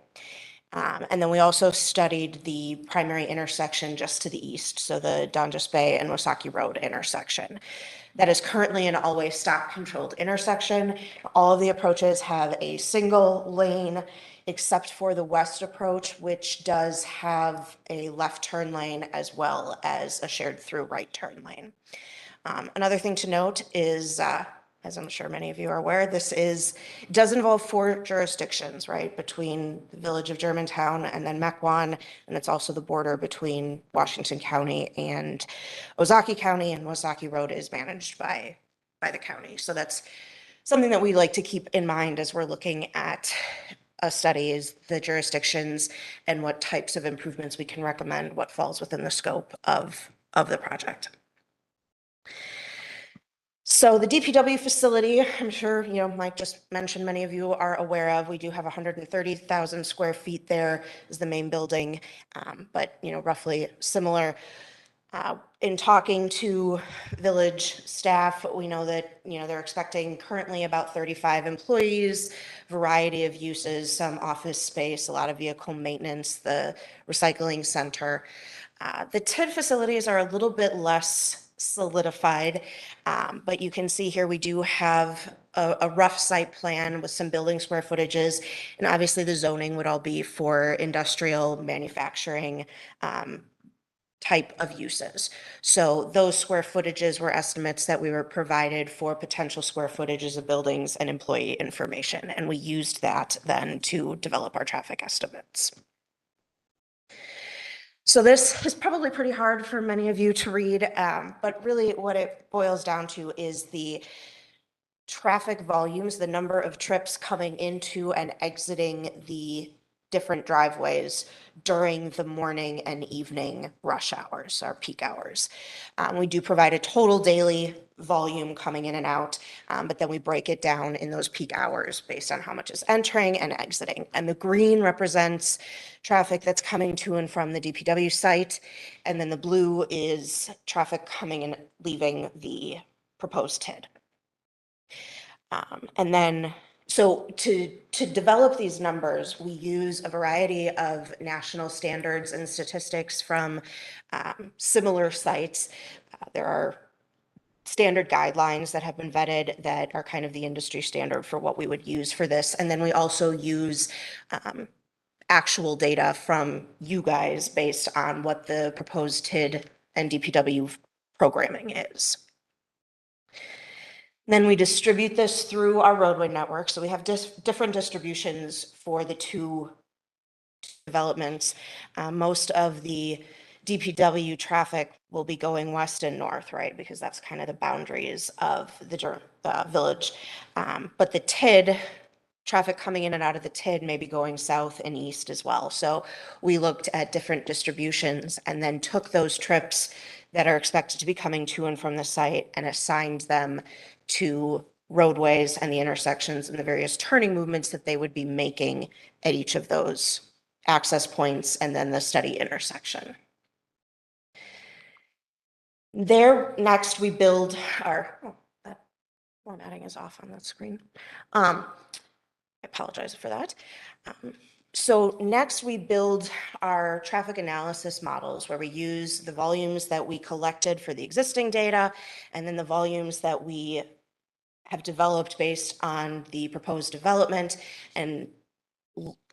And then we also studied the primary intersection just to the east, so the Dondress Bay and Wasaki Road intersection. That is currently an always stop controlled intersection. All of the approaches have a single lane except for the west approach, which does have a left turn lane as well as a shared through right turn lane. Another thing to note is, as I'm sure many of you are aware, does involve 4 jurisdictions, right, between the village of Germantown and then Mequon, and it's also the border between Washington County and Ozaki County, and Wasaki Road is managed by the county. So that's something that we like to keep in mind as we're looking at a study, is the jurisdictions and what types of improvements we can recommend, what falls within the scope of the project. So the DPW facility, I'm sure, Mike just mentioned, many of you are aware of, we do have 130,000 square feet there is the main building, but, roughly similar. In talking to village staff, we know that, they're expecting currently about 35 employees, variety of uses, some office space, a lot of vehicle maintenance, the recycling center. The TID facilities are a little bit less solidified, but you can see here we do have a rough site plan with some building square footages, and obviously the zoning would all be for industrial manufacturing type of uses. So those square footages were estimates that we were provided for potential square footages of buildings and employee information, and we used that then to develop our traffic estimates. So this is probably pretty hard for many of you to read, but really what it boils down to is the traffic volumes, the number of trips coming into and exiting the different driveways during the morning and evening rush hours, our peak hours. We do provide a total daily volume coming in and out, but then we break it down in those peak hours based on how much is entering and exiting. And the green represents traffic that's coming to and from the DPW site, and then the blue is traffic coming and leaving the proposed TID. And then, so to develop these numbers, we use a variety of national standards and statistics from similar sites. There are standard guidelines that have been vetted that are kind of the industry standard for what we would use for this. And then we also use actual data from you guys based on what the proposed TID and DPW programming is. Then we distribute this through our roadway network. So we have different distributions for the two developments. Most of the DPW traffic will be going west and north, right? Because that's kind of the boundaries of the village. But the TID, traffic coming in and out of the TID may be going south and east as well. So we looked at different distributions and then took those trips that are expected to be coming to and from the site and assigned them to roadways and the intersections and the various turning movements that they would be making at each of those access points and then the study intersection. There, next we build our, that formatting is off on that screen. I apologize for that. So next we build our traffic analysis models where we use the volumes that we collected for the existing data and then the volumes that we have developed based on the proposed development and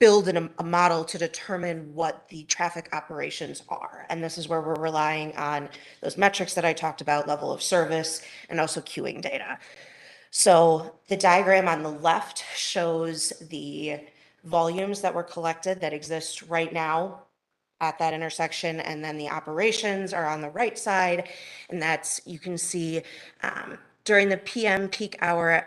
build a model to determine what the traffic operations are. And this is where we're relying on those metrics that I talked about, level of service, and also queuing data. So the diagram on the left shows the volumes that were collected that exist right now at that intersection, and then the operations are on the right side. And that's, you can see during the PM peak hour,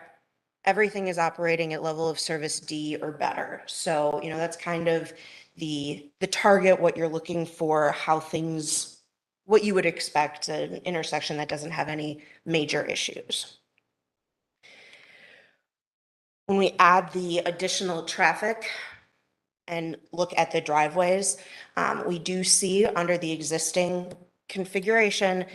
everything is operating at level of service D or better. So, that's kind of the target, what you're looking for, how things, what you would expect an intersection that doesn't have any major issues. When we add the additional traffic and look at the driveways, we do see under the existing configuration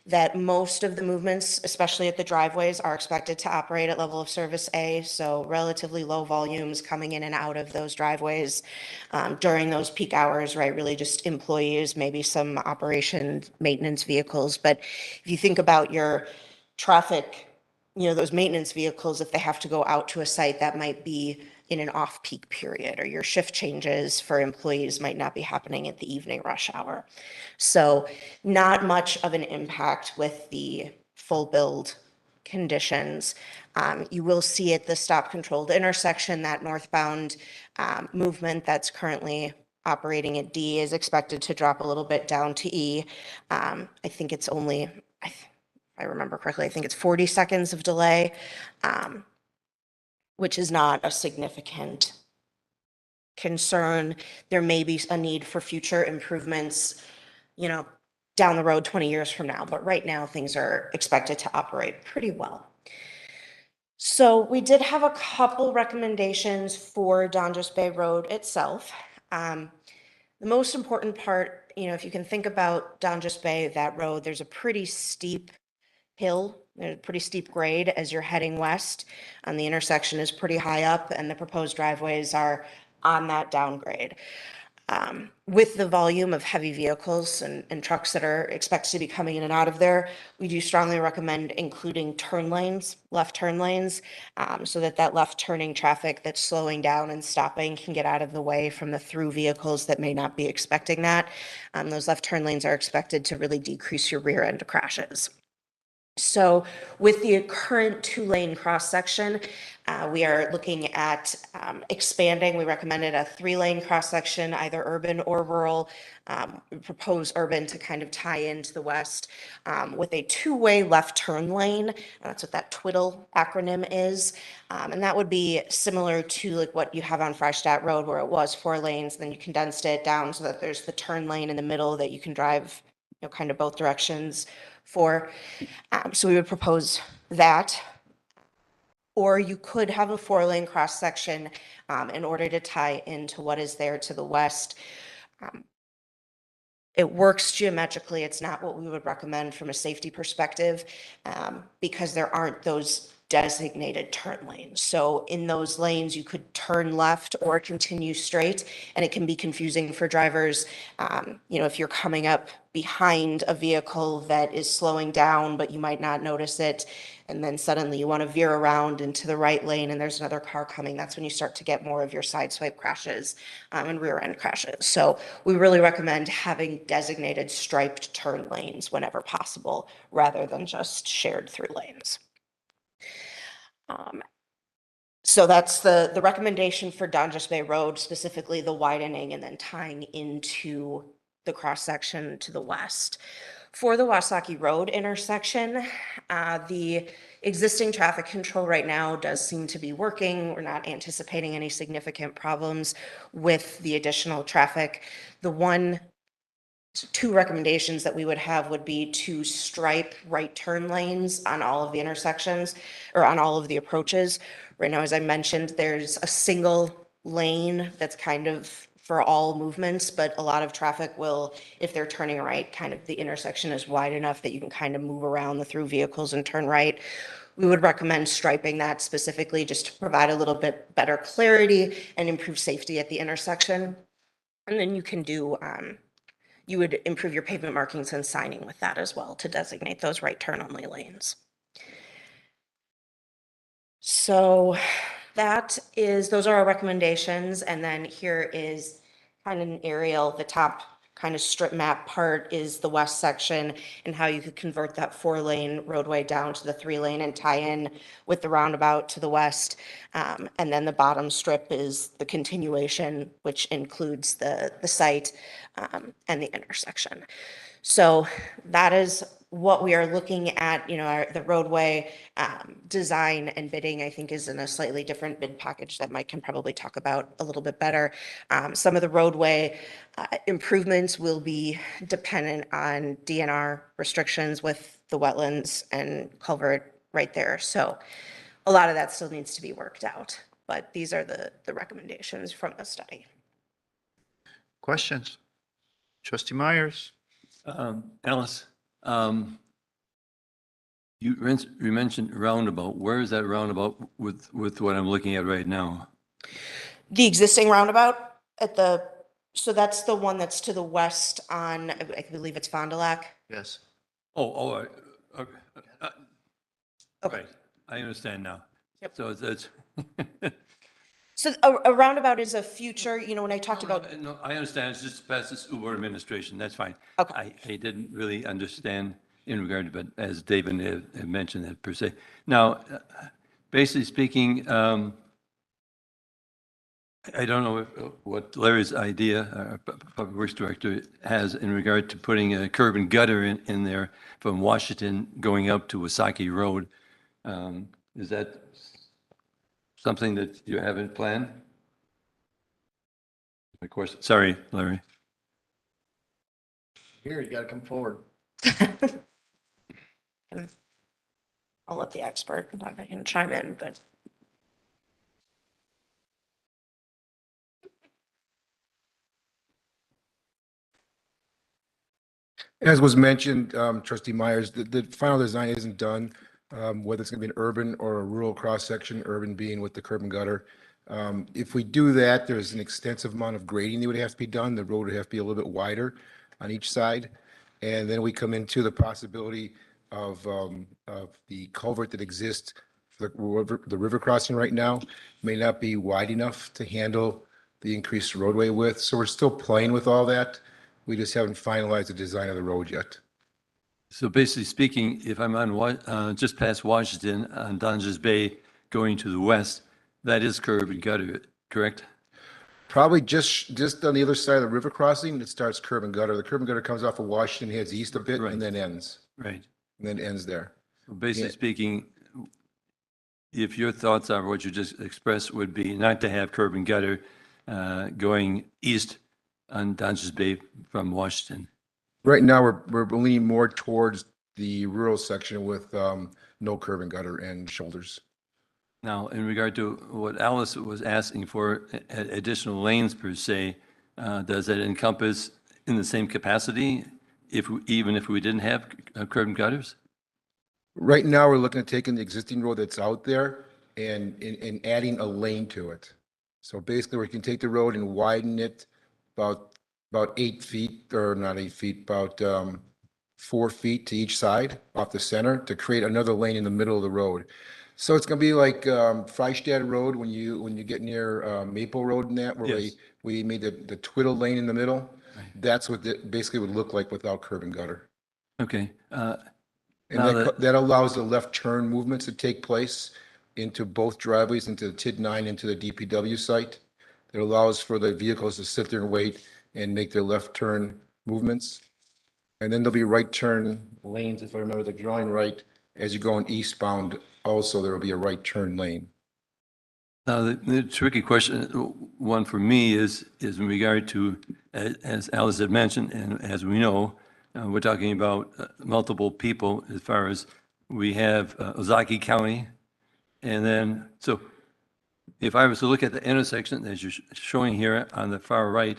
that most of the movements, especially at the driveways, are expected to operate at level of service A, so relatively low volumes coming in and out of those driveways during those peak hours, right? Really just employees, maybe some operation maintenance vehicles. But if you think about your traffic, those maintenance vehicles, if they have to go out to a site, that might be in an off-peak period, or your shift changes for employees might not be happening at the evening rush hour. So not much of an impact with the full build conditions. You will see at the stop controlled intersection, that northbound movement that's currently operating at D is expected to drop a little bit down to E. I think it's only, if I remember correctly, I think it's 40 seconds of delay, which is not a significant concern. There may be a need for future improvements, down the road 20 years from now. But right now, things are expected to operate pretty well. So we did have a couple recommendations for Dondress Bay Road itself. The most important part, if you can think about Dondress Bay, that road, there's a pretty steep hill, there's a pretty steep grade as you're heading west. And the intersection is pretty high up, and the proposed driveways are on that downgrade. With the volume of heavy vehicles and trucks that are expected to be coming in and out of there, we do strongly recommend including turn lanes, left turn lanes, so that left turning traffic that's slowing down and stopping can get out of the way from the through vehicles that may not be expecting that. Those left turn lanes are expected to really decrease your rear end crashes. So with the current 2-lane cross section, we are looking at expanding. We recommended a 3-lane cross section, either urban or rural. We propose urban to kind of tie into the west with a 2-way left turn lane. That's what that TWIDL acronym is. And that would be similar to like what you have on Freistadt Road, where it was 4 lanes, then you condensed it down so that there's the turn lane in the middle that you can drive, kind of both directions for. So we would propose that. Or you could have a 4-lane cross section in order to tie into what is there to the west. It works geometrically. It's not what we would recommend from a safety perspective because there aren't those designated turn lanes. So in those lanes, you could turn left or continue straight, and it can be confusing for drivers. If you're coming up behind a vehicle that is slowing down, but you might not notice it, and then suddenly you want to veer around into the right lane and there's another car coming, that's when you start to get more of your side swipe crashes and rear end crashes. So we really recommend having designated striped turn lanes whenever possible, rather than just shared through lanes. So that's the recommendation for Dondress Bay Road, specifically the widening and then tying into the cross section to the west. For the Wasaki Road intersection, the existing traffic control right now does seem to be working. We're not anticipating any significant problems with the additional traffic. The 2 recommendations that we would have would be to stripe right turn lanes on all of the intersections or on all of the approaches. Right now, as I mentioned, there's a single lane that's kind of for all movements, but a lot of traffic will, if they're turning right, kind of the intersection is wide enough that you can kind of move around the through vehicles and turn right. We would recommend striping that specifically just to provide a little bit better clarity and improve safety at the intersection. And then you can do you would improve your pavement markings and signing with that as well to designate those right turn only lanes. So those are our recommendations. And then here is kind of an aerial, the top kind of strip map part is the west section and how you could convert that 4-lane roadway down to the 3-lane and tie in with the roundabout to the west. And then the bottom strip is the continuation, which includes the site and the intersection. So that is what we are looking at. The roadway design and bidding, I think, is in a slightly different bid package that Mike can probably talk about a little bit better. Some of the roadway improvements will be dependent on DNR restrictions with the wetlands and culvert right there. So a lot of that still needs to be worked out, but these are the recommendations from the study. Questions? Trustee Myers? Alice, you mentioned roundabout. Where is that roundabout with what I'm looking at right now? The existing roundabout so that's the one that's to the west on, I believe it's Fond du Lac. Yes. Okay. Okay, I understand now. Yep. So it's So a roundabout is a future, when I talked about. No, I understand. It's just past this Uber administration. That's fine. Okay. I didn't really understand in regard to, but as David had mentioned that per se. Now, basically speaking, I don't know what Larry's idea, our Public Works Director, has in regard to putting a curb and gutter in there from Washington going up to Wasaki Road. Is that something that you haven't planned? Of course. Sorry, Larry. Here, you gotta come forward. I'll let the expert, I'm not going to chime in, but. As was mentioned, trustee Myers, the final design isn't done, whether it's going to be an urban or a rural cross-section, urban being with the curb and gutter. If we do that, there's an extensive amount of grading that would have to be done. The road would have to be a little bit wider on each side. And then we come into the possibility of the culvert that exists, the river crossing right now may not be wide enough to handle the increased roadway width. So we're still playing with all that. We just haven't finalized the design of the road yet. So basically speaking, if I'm on just past Washington on Dondress Bay going to the west, that is curb and gutter, correct? Probably just on the other side of the river crossing, it starts curb and gutter. The curb and gutter comes off of Washington, heads east a bit, Right. and then ends. Right. And then ends there. So basically Yeah. speaking, if your thoughts on what you just expressed would be not to have curb and gutter going east on Dondress Bay from Washington. Right now, we're leaning more towards the rural section with no curb and gutter and shoulders. Now, in regard to what Alice was asking for, additional lanes per se, does that encompass in the same capacity even if we didn't have curb and gutters? Right now, we're looking at taking the existing road that's out there and adding a lane to it. So basically, we can take the road and widen it about 8 feet, or not 8 feet, about 4 feet to each side off the center to create another lane in the middle of the road. So it's gonna be like Freistadt Road when you get near Maple Road and that, where Yes. we made the twiddle lane in the middle. Right. That's what it basically would look like without curb and gutter. Okay. And Now that allows the left turn movements to take place into both driveways, into the TID 9, into the DPW site. It allows for the vehicles to sit there and wait and make their left turn movements. And then there'll be right turn lanes, if I remember the drawing right, as you're going eastbound, also there will be a right turn lane. Now, the tricky question, one for me is in regard to, as Alice had mentioned, and as we know, we're talking about multiple people as far as we have Ozaki County. And then, so if I was to look at the intersection as you're showing here on the far right,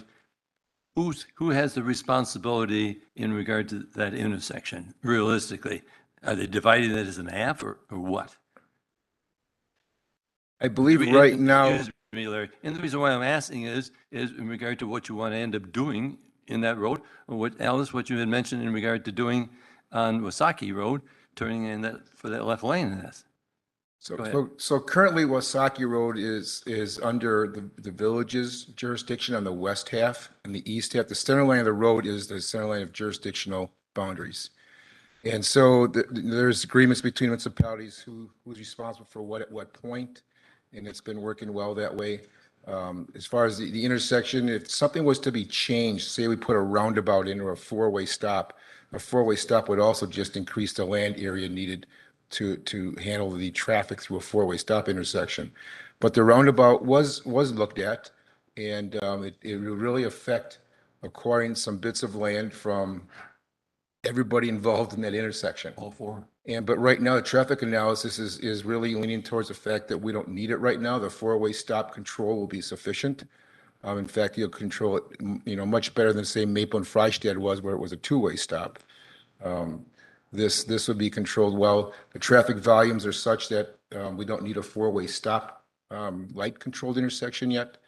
who has the responsibility in regard to that intersection, realistically? Are they dividing it as an half or what? I believe right now, Excuse me, Larry. And the reason why I'm asking is in regard to what you want to end up doing in that road, or what, Alice, what you had mentioned in regard to doing on Wasaki Road, turning in for that left lane in this. Go ahead. so currently Wasaki Road is under the village's jurisdiction on the west half, and the east half. The center line of the road is the center line of jurisdictional boundaries. And so there's agreements between municipalities who's responsible for what at what point, and it's been working well that way. As far as the intersection, if something was to be changed, say we put a roundabout in or a four-way stop would also just increase the land area needed to handle the traffic through a four-way stop intersection. But the roundabout was looked at, and it will really affect acquiring some bits of land from everybody involved in that intersection. All four. But right now, the traffic analysis is really leaning towards the fact that we don't need it right now. The four-way stop control will be sufficient. In fact, you'll control it, much better than say Maple and Freistadt was, where it was a two-way stop. This would be controlled well. The traffic volumes are such that we don't need a four-way stop light-controlled intersection yet.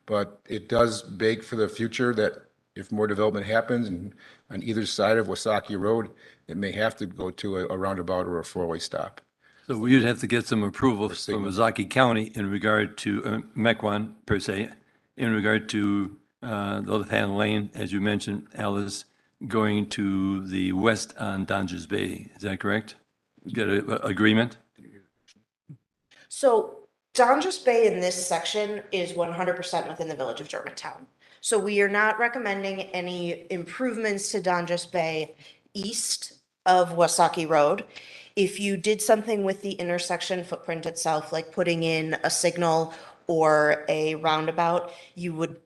But it does beg for the future that if more development happens and on either side of Wasaki Road, it may have to go to a roundabout or a four-way stop. So we'd have to get some approval from Ozaki County in regard to Mequon per se, in regard to the left-hand lane, as you mentioned, Alice, going to the west on Dondress Bay. Is that correct? You got an agreement? So Dondress Bay in this section is 100% within the village of Germantown. So we are not recommending any improvements to Dondress Bay east of Wasaki Road. If you did something with the intersection footprint itself, like putting in a signal or a roundabout, you would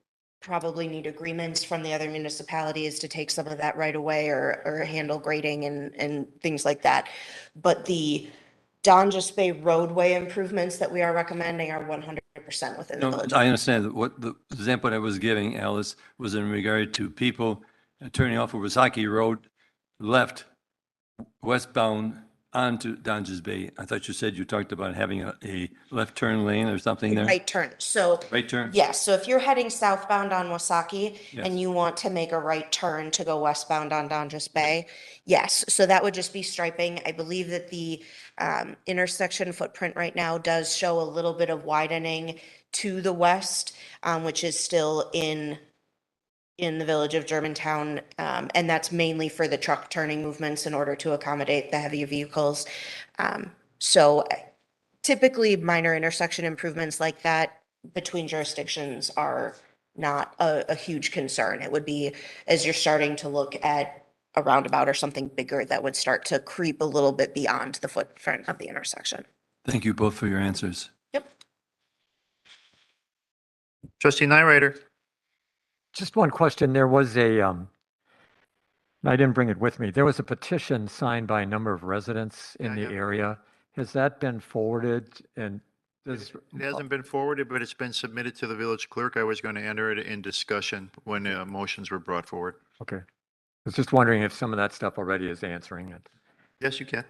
probably need agreements from the other municipalities to take some of that right away or handle grading and things like that. But the Dondress Bay roadway improvements that we are recommending are 100% within the No, village. I understand that what the example I was giving, Alice, was in regard to people turning off of Wasaki Road, left westbound onto Dondress Bay. I thought you said you talked about having a left turn lane or something there? Right turn. So Right turn? yes, so if you're heading southbound on Wasaki Yes. and you want to make a right turn to go westbound on Dondress Bay, yes, so that would just be striping. I believe that the intersection footprint right now does show a little bit of widening to the west, which is still in the village of Germantown, and that's mainly for the truck turning movements in order to accommodate the heavy vehicles. So typically, minor intersection improvements like that between jurisdictions are not a huge concern. It would be as you're starting to look at a roundabout or something bigger that would start to creep a little bit beyond the footprint of the intersection. Thank you both for your answers. Yep. Trustee Nyrider. Just one question. There was I didn't bring it with me. There was a petition signed by a number of residents in the area. Has that been forwarded? And does, It hasn't been forwarded, but it's been submitted to the village clerk. I was going to enter it in discussion when motions were brought forward. okay. I was just wondering if some of that stuff already is answering it. Yes, you can.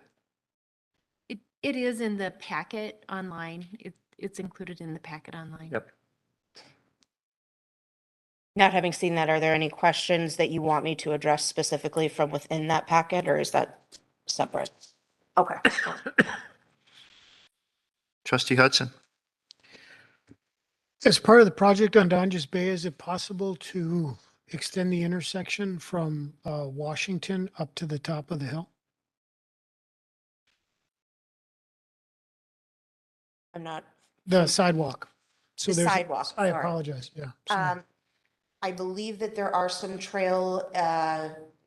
It is in the packet online. It's included in the packet online. Yep. Not having seen that, are there any questions that you want me to address specifically from within that packet, or is that separate? Okay. Trustee Hudson. As part of the project on Dondress Bay, is it possible to extend the intersection from Washington up to the top of the hill? I'm not. The sidewalk. The there's- sidewalk, I sorry. apologize, yeah. sorry. I believe that there are some trail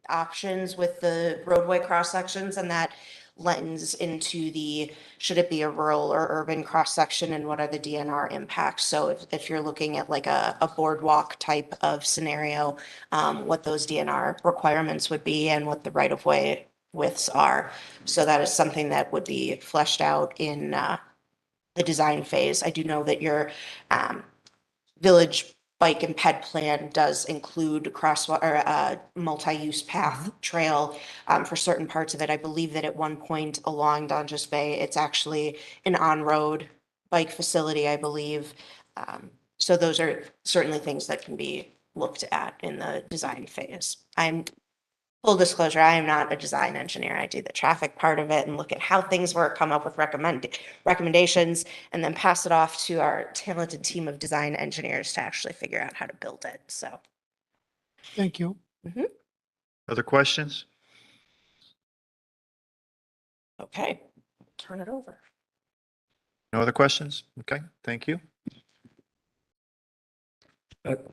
options with the roadway cross sections, and that lends into the, should it be a rural or urban cross section, and what are the DNR impacts? So if you're looking at like a boardwalk type of scenario, what those DNR requirements would be and what the right of way widths are. So that is something that would be fleshed out in the design phase. I do know that your village bike and ped plan does include crosswalk or multi-use path trail for certain parts of it. I believe that at one point along Dondress Bay, it's actually an on-road bike facility, I believe. So those are certainly things that can be looked at in the design phase. Full disclosure, I am not a design engineer. I do the traffic part of it and look at how things work, come up with recommendations, and then pass it off to our talented team of design engineers to actually figure out how to build it. So, Thank you. Other questions? Okay, turn it over. No other questions? Okay, thank you.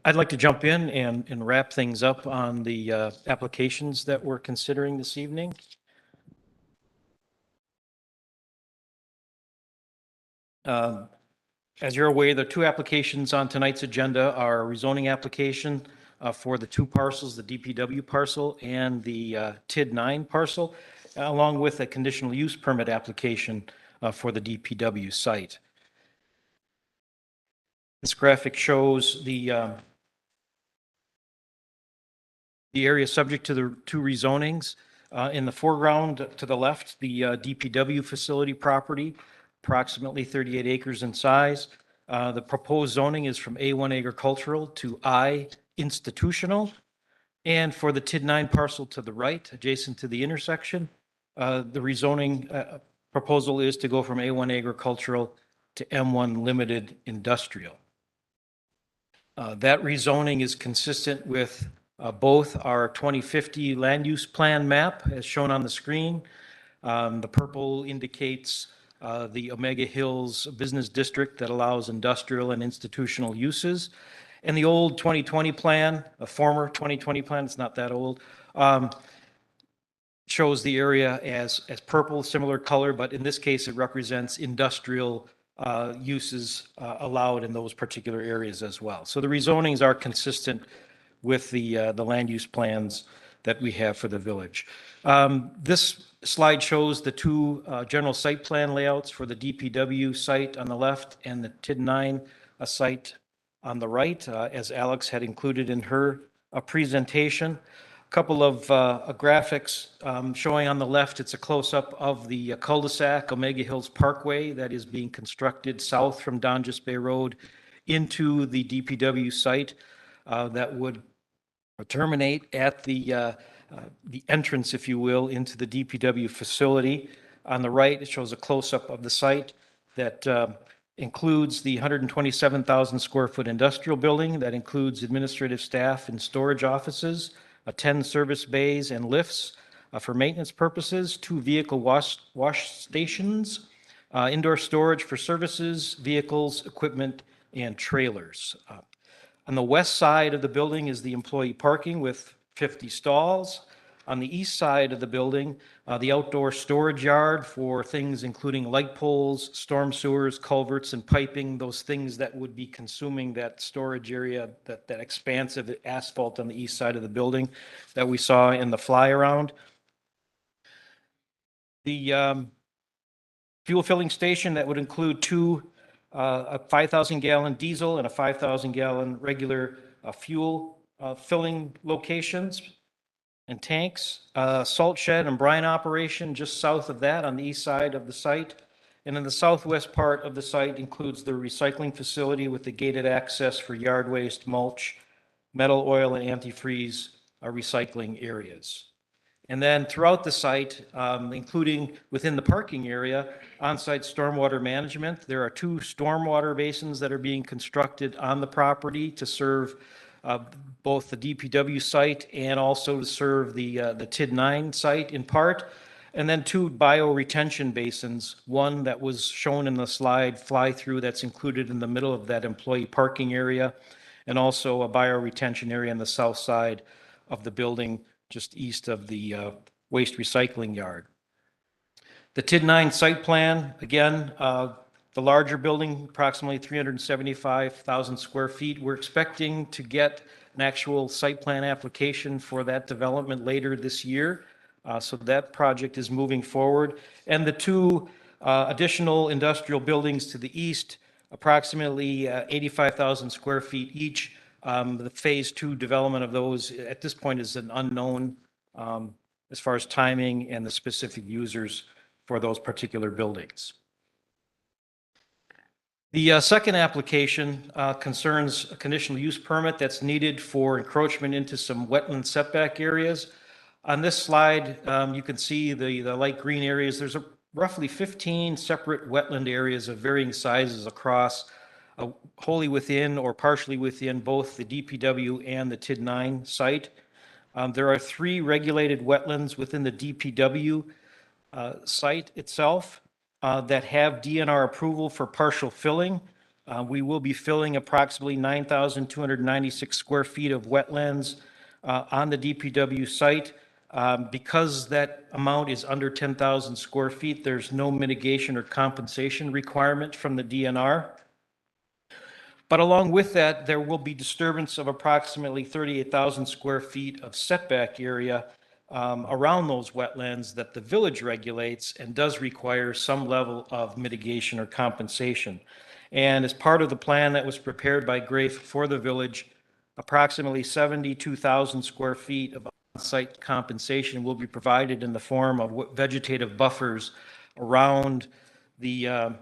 I'd like to jump in and wrap things up on the applications that we're considering this evening. As you're aware, the two applications on tonight's agenda are a rezoning application for the two parcels, the DPW parcel and the TID 9 parcel, along with a conditional use permit application for the DPW site. This graphic shows the area subject to the two rezonings. In the foreground to the left, the DPW facility property, approximately 38 acres in size. The proposed zoning is from A1 agricultural to I institutional. And for the TID 9 parcel to the right, adjacent to the intersection, the rezoning proposal is to go from A1 agricultural to M1 limited industrial. That rezoning is consistent with both our 2050 land use plan map as shown on the screen. The purple indicates the Omega Hills Business District that allows industrial and institutional uses. And the old 2020 plan, a former 2020 plan, it's not that old, shows the area as purple, similar color, but in this case, it represents industrial uses allowed in those particular areas as well. So the rezonings are consistent with the land use plans that we have for the village. This slide shows the two general site plan layouts for the DPW site on the left and the TID9 site on the right, as Alex had included in her presentation. A couple of graphics showing on the left, it's a close-up of the cul-de-sac Omega Hills Parkway that is being constructed south from Dondress Bay Road into the DPW site that would terminate at the entrance, if you will, into the DPW facility. On the right, it shows a close-up of the site that includes the 127,000 square foot industrial building that includes administrative staff and storage offices, 10 service bays and lifts for maintenance purposes, 2 vehicle wash stations, indoor storage for services, vehicles, equipment, and trailers. On the west side of the building is the employee parking with 50 stalls. On the east side of the building, the outdoor storage yard for things including light poles, storm sewers, culverts, and piping, those things that would be consuming that storage area, that expansive asphalt on the east side of the building that we saw in the fly around. The fuel filling station that would include a 5,000 gallon diesel and a 5,000 gallon regular fuel filling locations and tanks, salt shed and brine operation just south of that on the east side of the site. And in the southwest part of the site includes the recycling facility with the gated access for yard waste, mulch, metal, oil, and antifreeze recycling areas. And then throughout the site, including within the parking area, on-site stormwater management. There are 2 stormwater basins that are being constructed on the property to serve both the DPW site and also to serve the TID9 site in part. And then 2 bioretention basins, one that was shown in the slide fly-through that's included in the middle of that employee parking area, and also a bioretention area on the south side of the building just east of the waste recycling yard. The TID9 site plan, again, the larger building, approximately 375,000 square feet. We're expecting to get an actual site plan application for that development later this year. So that project is moving forward. And the 2 additional industrial buildings to the east, approximately 85,000 square feet each. The phase 2 development of those at this point is an unknown as far as timing and the specific users for those particular buildings. The second application concerns a conditional use permit that's needed for encroachment into some wetland setback areas. On this slide, you can see the light green areas. There's roughly 15 separate wetland areas of varying sizes across wholly within or partially within both the DPW and the TID9 site. There are 3 regulated wetlands within the DPW site itself that have DNR approval for partial filling. We will be filling approximately 9,296 square feet of wetlands on the DPW site. Because that amount is under 10,000 square feet, there's no mitigation or compensation requirement from the DNR. But along with that, there will be disturbance of approximately 38,000 square feet of setback area around those wetlands that the village regulates and does require some level of mitigation or compensation. And as part of the plan that was prepared by Grafe for the village, approximately 72,000 square feet of on-site compensation will be provided in the form of vegetative buffers around the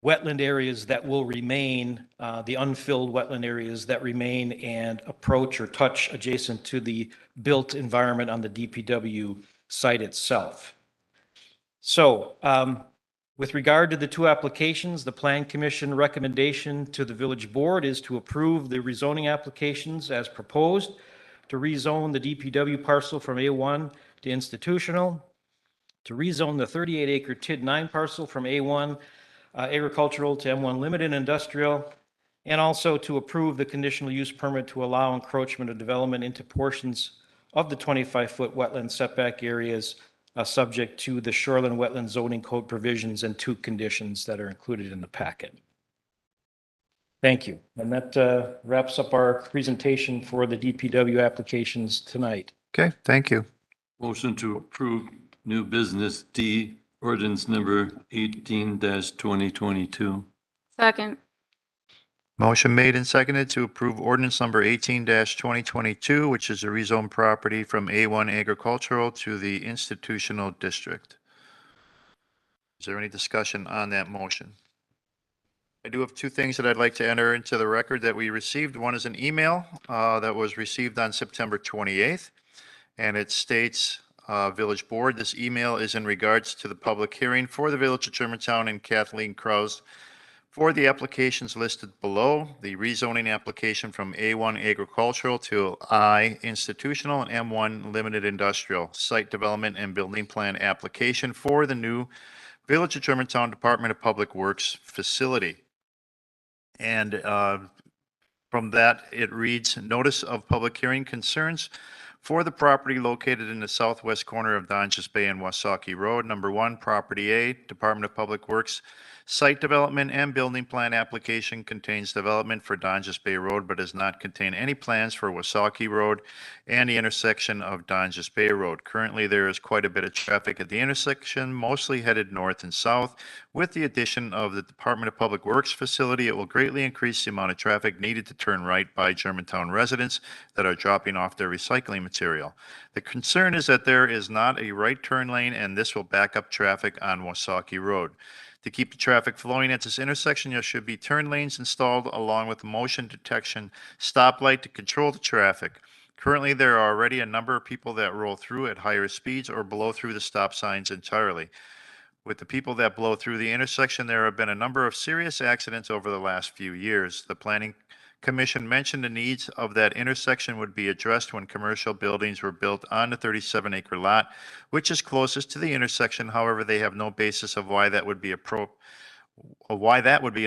wetland areas that will remain, the unfilled wetland areas that remain and approach or touch adjacent to the built environment on the DPW site itself. So with regard to the 2 applications, the Plan Commission recommendation to the village board is to approve the rezoning applications as proposed, to rezone the DPW parcel from A1 to institutional, to rezone the 38-acre TID9 parcel from A1 agricultural to M1 limited industrial, and also to approve the conditional use permit to allow encroachment of development into portions of the 25-foot wetland setback areas subject to the shoreline wetland zoning code provisions and 2 conditions that are included in the packet. Thank you. And that wraps up our presentation for the DPW applications tonight. Okay, thank you. Motion to approve new business D, ordinance number 18-2022. Second. Motion made and seconded to approve ordinance number 18-2022, which is a rezone property from A1 agricultural to the institutional district. Is there any discussion on that motion? I do have 2 things that I'd like to enter into the record that we received. One is an email that was received on September 28th, and it states, Village Board, this email is in regards to the public hearing for the Village of Germantown and Kathleen Kraus for the applications listed below, the rezoning application from A1 agricultural to I institutional and M1 limited industrial site development and building plan application for the new Village of Germantown Department of Public Works facility. And from that, it reads, notice of public hearing concerns for the property located in the southwest corner of Dondress Bay and Wasaki Road. Number 1, Property A, Department of Public Works site development and building plan application contains development for Dondress Bay Road, but does not contain any plans for Wasaki Road and the intersection of Dondress Bay Road. Currently, there is quite a bit of traffic at the intersection, mostly headed north and south. With the addition of the Department of Public Works facility, it will greatly increase the amount of traffic needed to turn right by Germantown residents that are dropping off their recycling material. The concern is that there is not a right turn lane, and this will back up traffic on Wasaki Road. To keep the traffic flowing at this intersection, there should be turn lanes installed along with motion detection stoplight to control the traffic. Currently, there are already a number of people that roll through at higher speeds or blow through the stop signs entirely. With the people that blow through the intersection, there have been a number of serious accidents over the last few years. The Planning Commission mentioned the needs of that intersection would be addressed when commercial buildings were built on the 37-acre lot, which is closest to the intersection. However, they have no basis of why that would be an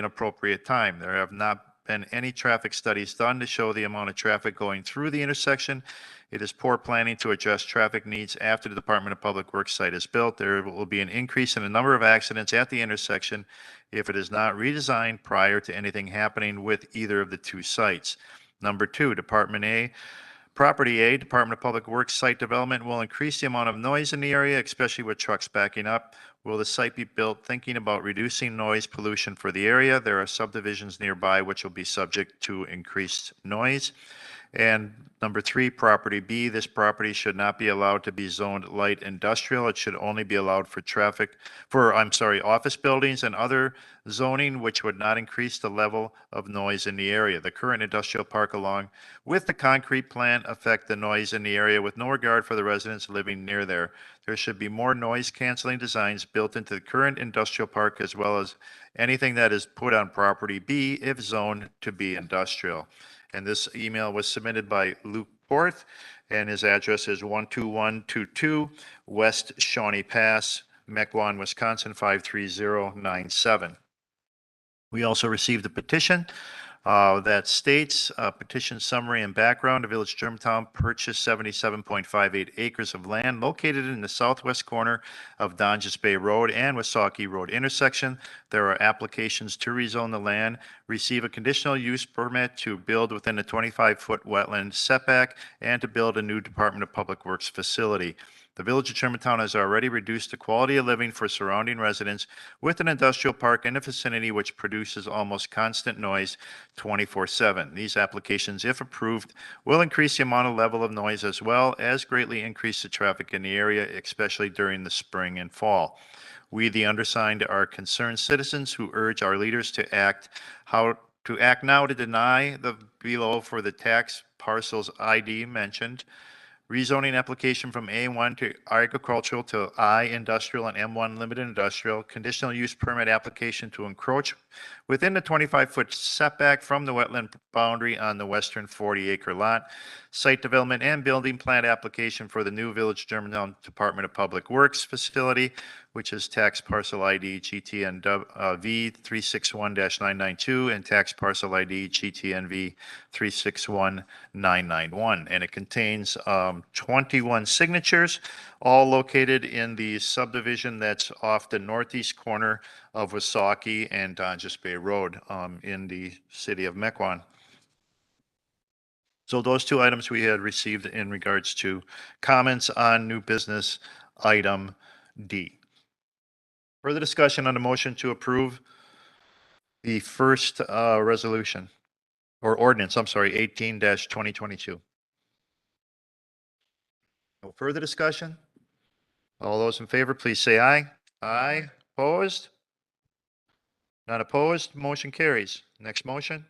appropriate time. There have not been any traffic studies done to show the amount of traffic going through the intersection. It is poor planning to address traffic needs after the Department of Public Works site is built. There will be an increase in the number of accidents at the intersection if it is not redesigned prior to anything happening with either of the 2 sites. Number 2, Property A, Department of Public Works site development will increase the amount of noise in the area, especially with trucks backing up. Will the site be built thinking about reducing noise pollution for the area? There are subdivisions nearby which will be subject to increased noise. And number 3, Property B, this property should not be allowed to be zoned light industrial. It should only be allowed for office buildings and other zoning, which would not increase the level of noise in the area. The current industrial park along with the concrete plant affect the noise in the area with no regard for the residents living near there. There should be more noise canceling designs built into the current industrial park as well as anything that is put on Property B if zoned to be industrial. And this email was submitted by Luke Porth, and his address is 12122 West Shawnee Pass, Mequon, Wisconsin 53097. We also received a petition that states, petition summary and background. The Village of Germantown purchased 77.58 acres of land located in the southwest corner of Dondress Bay Road and Wasaki Road intersection. There are applications to rezone the land, receive a conditional use permit to build within a 25-foot wetland setback, and to build a new Department of Public Works facility. The Village of Germantown has already reduced the quality of living for surrounding residents with an industrial park in the vicinity which produces almost constant noise 24/7. These applications, if approved, will increase the amount of level of noise as well as greatly increase the traffic in the area, especially during the spring and fall. We, the undersigned, are concerned citizens who urge our leaders to act now to deny the below for the tax parcels ID mentioned. Rezoning application from A1 to agricultural to I industrial and M1 limited industrial. Conditional use permit application to encroach within the 25-foot setback from the wetland boundary on the western 40-acre lot. site development and building plan application for the new Village Germantown Department of Public Works facility, which is tax parcel ID GTNV 361-992 and tax parcel ID GTNV 361-991. And it contains 21 signatures, all located in the subdivision that's off the northeast corner of Wasaki and Dondress Bay Road in the city of Mequon. So those two items we had received in regards to comments on new business item D. Further discussion on the motion to approve the first resolution or ordinance, I'm sorry, 18-2022. No further discussion? All those in favor, please say aye. Aye. Opposed? Not opposed? Motion carries. Next motion?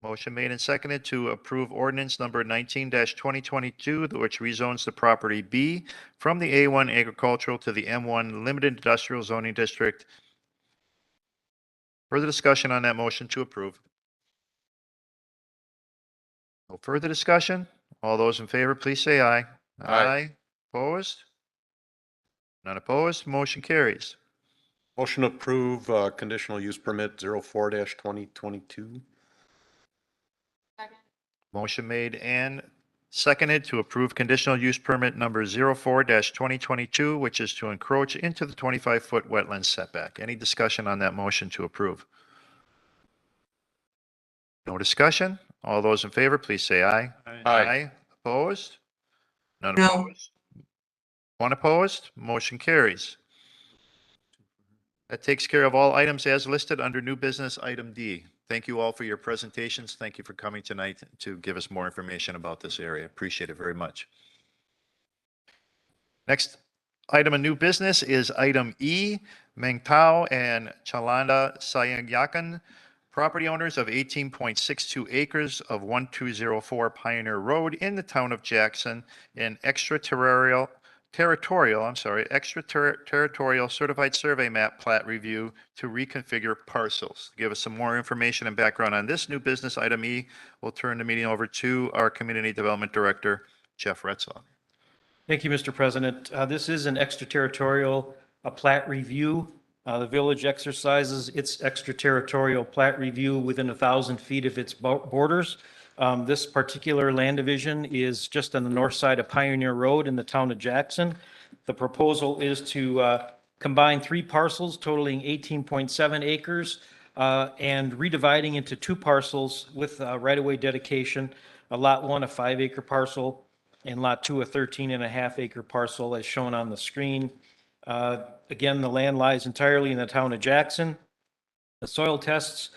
Motion made and seconded to approve ordinance number 19-2022, which rezones the property B from the A1 agricultural to the M1 limited industrial zoning district. Further discussion on that motion to approve? No further discussion? All those in favor, please say aye. Aye. Opposed? None opposed? Motion carries. Motion to approve conditional use permit 04-2022. Motion made and seconded to approve conditional use permit number 04-2022, which is to encroach into the 25-foot wetland setback. Any discussion on that motion to approve? No discussion? All those in favor, please say aye. Aye. Opposed? None No. opposed? One opposed? Motion carries. That takes care of all items as listed under new business item D. Thank you all for your presentations. Thank you for coming tonight to give us more information about this area. Appreciate it very much. Next item of new business is item E, Meng Tao and Chalanda Sayagyakan, property owners of 18.62 acres of 1204 Pioneer Road in the town of Jackson in extraterritorial certified survey map plat review to reconfigure parcels. To give us some more information and background on this new business item E, we'll turn the meeting over to our Community Development Director, Jeff Retzlaff. Thank you, Mr. President. This is an extraterritorial plat review. The village exercises its extraterritorial plat review within 1,000 feet of its borders. This particular land division is just on the north side of Pioneer Road in the town of Jackson. The proposal is to combine 3 parcels totaling 18.7 acres and redividing into 2 parcels with right-of-way dedication. Lot 1, a 5-acre parcel, and Lot 2, a 13.5-acre parcel as shown on the screen. Again, the land lies entirely in the town of Jackson. The soil tests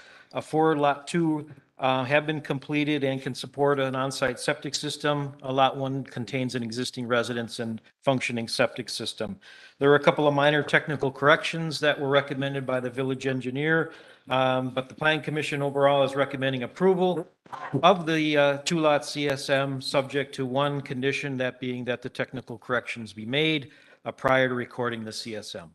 for Lot 2 have been completed and can support an on-site septic system. Lot 1 contains an existing residence and functioning septic system. There are a couple of minor technical corrections that were recommended by the village engineer, but the Plan Commission overall is recommending approval of the 2-lot CSM, subject to one condition, that being that the technical corrections be made prior to recording the CSM.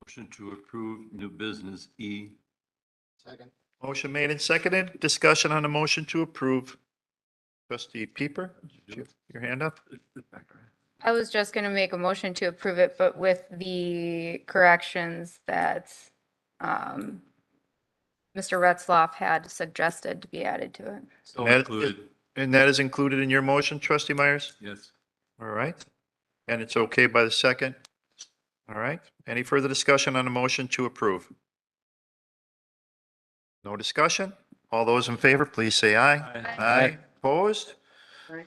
Motion to approve new business E. Second. Motion made and seconded. Discussion on the motion to approve. Trustee Pieper, your hand up? I was just going to make a motion to approve it, but with the corrections that Mr. Retzlaff had suggested to be added to it. So And that- included. And that is included in your motion, Trustee Myers? Yes. All right. And it's okay by the second? All right. Any further discussion on the motion to approve? No discussion? All those in favor, please say aye. Aye. Opposed? Aye.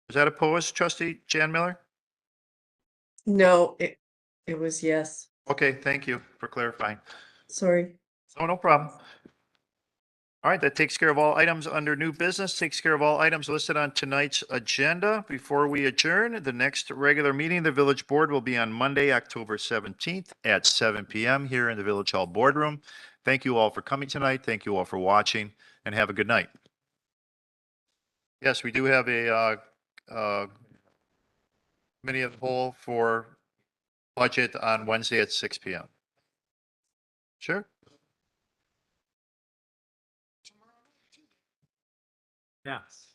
Is that opposed, Trustee Jan Miller? No, it was yes. Okay, thank you for clarifying. Sorry. Oh, no problem. All right, that takes care of all items under new business, takes care of all items listed on tonight's agenda. Before we adjourn, the next regular meeting of the Village Board will be on Monday, October 17th at 7 p.m. here in the Village Hall Boardroom. Thank you all for coming tonight. Thank you all for watching, and have a good night. Yes, we do have a committee of the whole for budget on Wednesday at 6 PM. Sure. Yes.